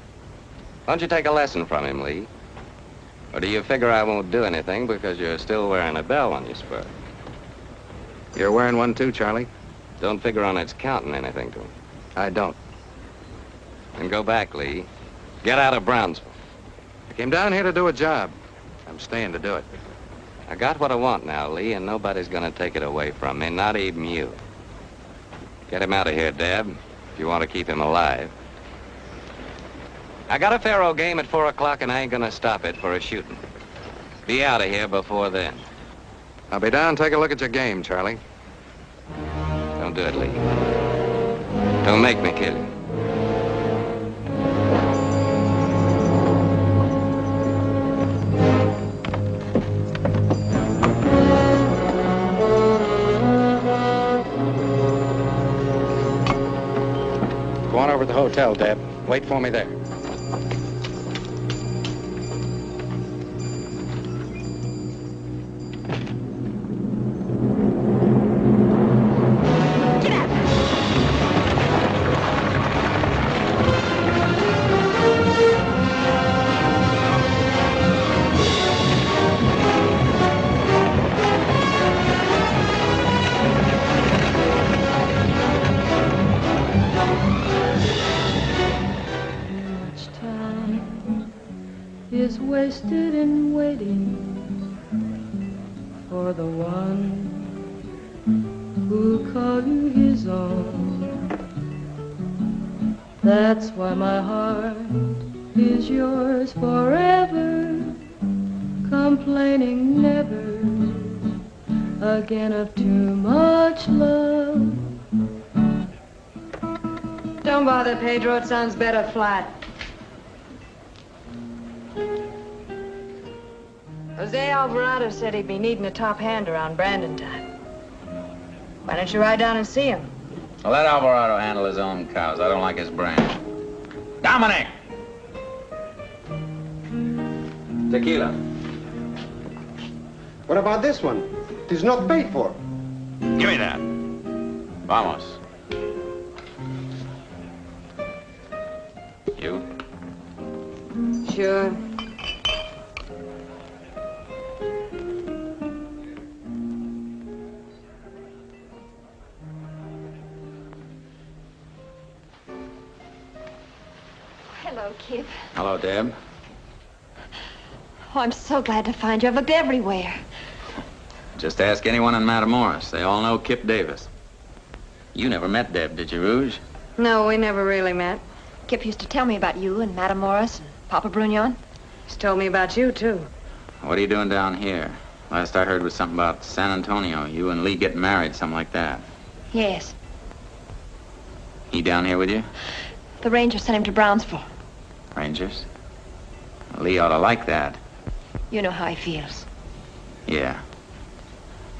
B: Why don't you take a lesson from him, Lee? Or do you figure I won't do anything because you're still wearing a bell on your spur?
C: You're wearing one too, Charlie.
B: Don't figure on its counting anything to him.
C: I don't.
B: Then go back, Lee. Get out of Brownsville.
C: I came down here to do a job. I'm staying to do it.
B: I got what I want now, Lee, and nobody's gonna take it away from me, not even you. Get him out of here, Dad, if you want to keep him alive. I got a faro game at 4 o'clock, and I ain't gonna stop it for a shooting. Be out of here before then.
C: I'll be down. Take a look at your game, Charlie.
B: Don't do it, Lee. Don't make me kill you.
C: Go on over to the hotel, Deb. Wait for me there.
O: Is wasted in waiting for the one who'll call you his own. That's why my heart is yours forever, complaining never again of too much love.
L: Don't bother, Pedro. It sounds better flat. Jose Alvarado said he'd be needing a top hand around Brandon time. Why don't you ride down and see him?
B: Well, let Alvarado handle his own cows. I don't like his brand. Dominic! Tequila.
Q: What about this one? It is not paid for.
B: Give me that. Vamos. You?
L: Sure.
D: Hello, Kip.
B: Hello, Deb.
D: Oh, I'm so glad to find you. I've looked everywhere.
B: Just ask anyone in Matamoros. They all know Kip Davis. You never met Deb, did you, Rouge?
L: No, we never really met.
D: Kip used to tell me about you and Matamoros and Papa Brugnon.
L: He's told me about you, too.
B: What are you doing down here? Last I heard was something about San Antonio. You and Lee getting married, something like that.
D: Yes.
B: He down here with you?
D: The ranger sent him to Brownsville.
B: Rangers? Lee ought to like that.
D: You know how he feels.
B: Yeah.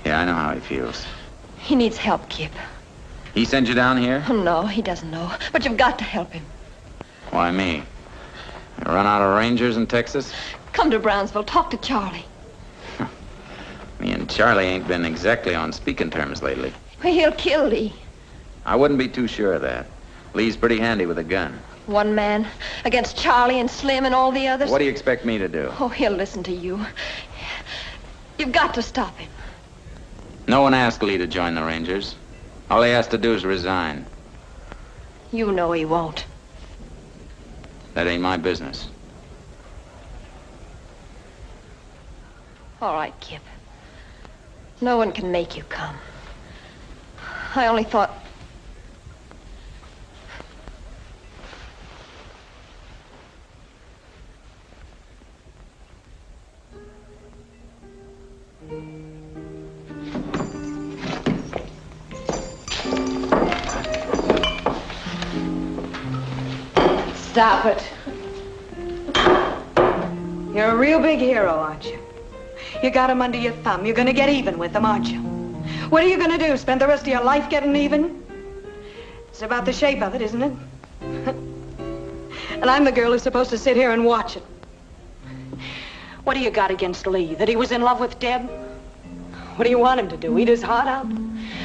B: Yeah, I know how he feels.
D: He needs help, Kip.
B: He sent you down here?
D: Oh, no, he doesn't know. But you've got to help him.
B: Why me? You run out of rangers in Texas?
D: Come to Brownsville. Talk to Charlie.
B: Me and Charlie ain't been exactly on speaking terms lately.
D: Well, he'll kill Lee.
B: I wouldn't be too sure of that. Lee's pretty handy with a gun.
D: One man against Charlie and Slim and all the others.
B: What do you expect me to do?
D: Oh, he'll listen to you. You've got to stop him.
B: No one asked Lee to join the Rangers. All he has to do is resign.
D: You know he won't.
B: That ain't my business.
D: All right, Kip. No one can make you come. I only thought...
L: Stop it. You're a real big hero, aren't you? You got him under your thumb. You're gonna get even with him, aren't you? What are you gonna do? Spend the rest of your life getting even? It's about the shape of it, isn't it? And I'm the girl who's supposed to sit here and watch it. What do you got against Lee? That he was in love with Deb? What do you want him to do? Eat his heart out?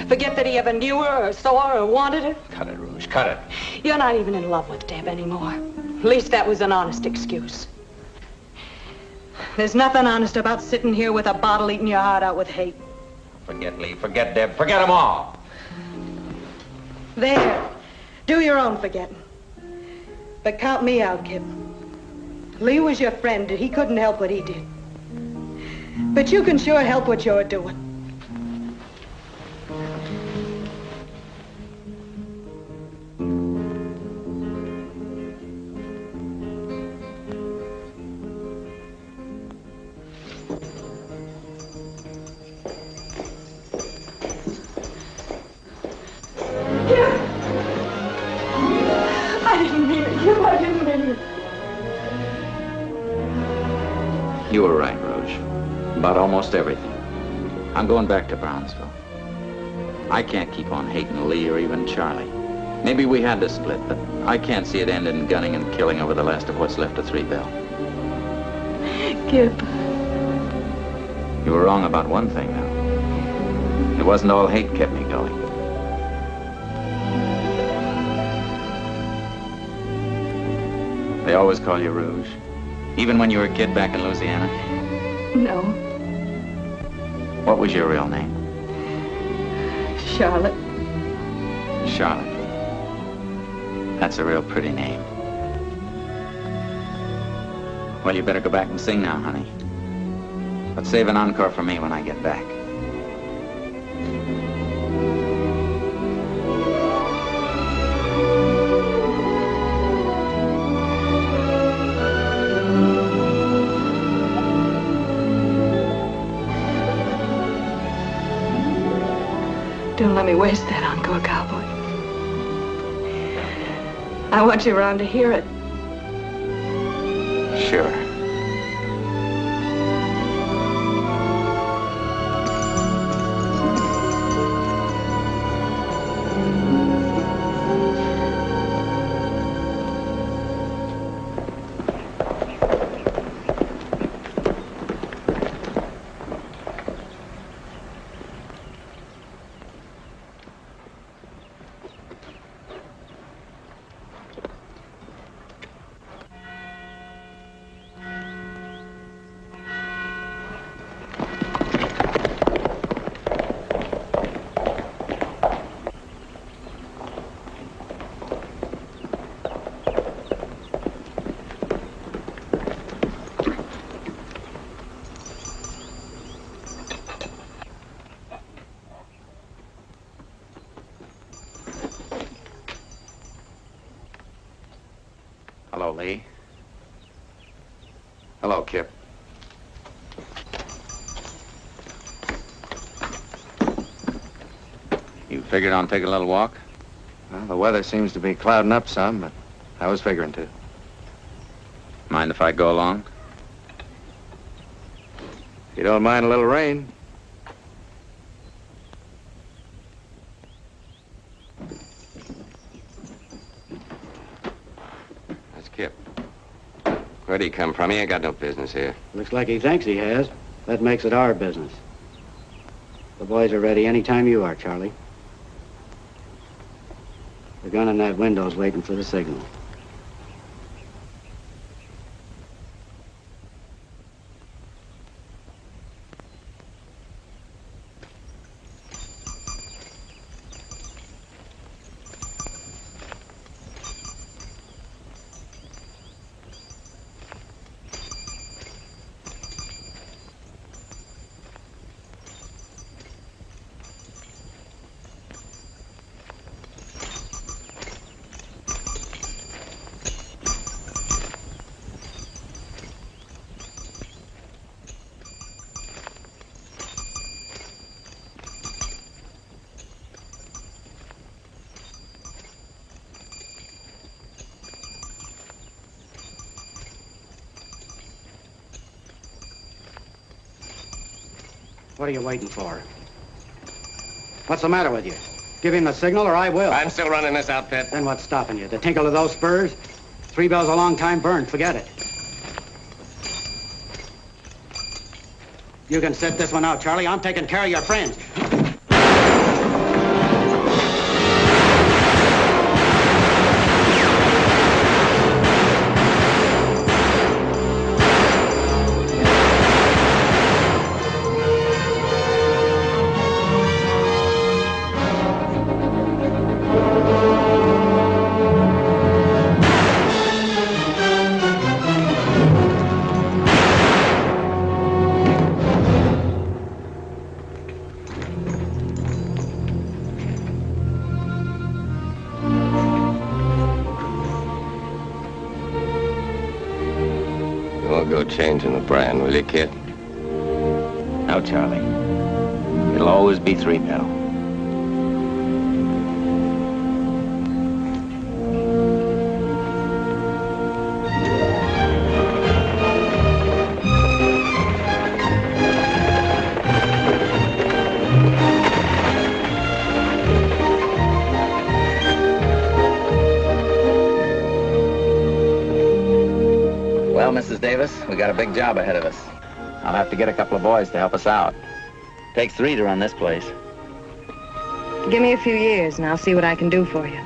L: Forget that he ever knew her or saw her or wanted her?
C: Cut it, Rouge, cut it.
L: You're not even in love with Deb anymore. At least that was an honest excuse. There's nothing honest about sitting here with a bottle eating your heart out with hate.
B: Forget Lee, forget Deb, forget them all.
L: There. Do your own forgetting. But count me out, Kip. Lee was your friend, and he couldn't help what he did. But you can sure help what you're doing. I didn't mean it, Kip. I didn't mean it.
B: You were right, Rouge. About almost everything. I'm going back to Brownsville. I can't keep on hating Lee or even Charlie. Maybe we had to split, but I can't see it end in gunning and killing over the last of what's left of Three Bell.
L: Kip.
B: You were wrong about one thing, though. It wasn't all hate kept me going. They always call you Rouge, even when you were a kid back in Louisiana.
L: No.
B: What was your real name?
L: Charlotte.
B: Charlotte. That's a real pretty name. Well, you better go back and sing now, honey. But save an encore for me when I get back.
L: Don't let me waste that encore, cowboy. I want you around to hear it.
B: Sure. Hello, Lee.
C: Hello, Kip.
B: You figured on taking a little walk?
C: Well, the weather seems to be clouding up some, but I was figuring to.
B: Mind if I go along?
C: You don't mind a little rain? That's Kip.
K: Where'd he come from? He ain't got no business here.
P: Looks like he thinks he has. That makes it our business. The boys are ready any time you are, Charlie. The gun in that window's waiting for the signal. What are you waiting for? What's the matter with you? Give him the signal or I will.
K: I'm still running this outfit.
P: Then what's stopping you? The tinkle of those spurs? 3 bells a long time burned. Forget it. You can sit this one out, Charlie. I'm taking care of your friends.
K: Go changing the brand, will you, kid?
B: No, Charlie. It'll always be 3 bell. Well, Mrs. Davis, we got a big job ahead of us. I'll have to get a couple of boys to help us out. Takes 3 to run this place.
L: Give me a few years and I'll see what I can do for you.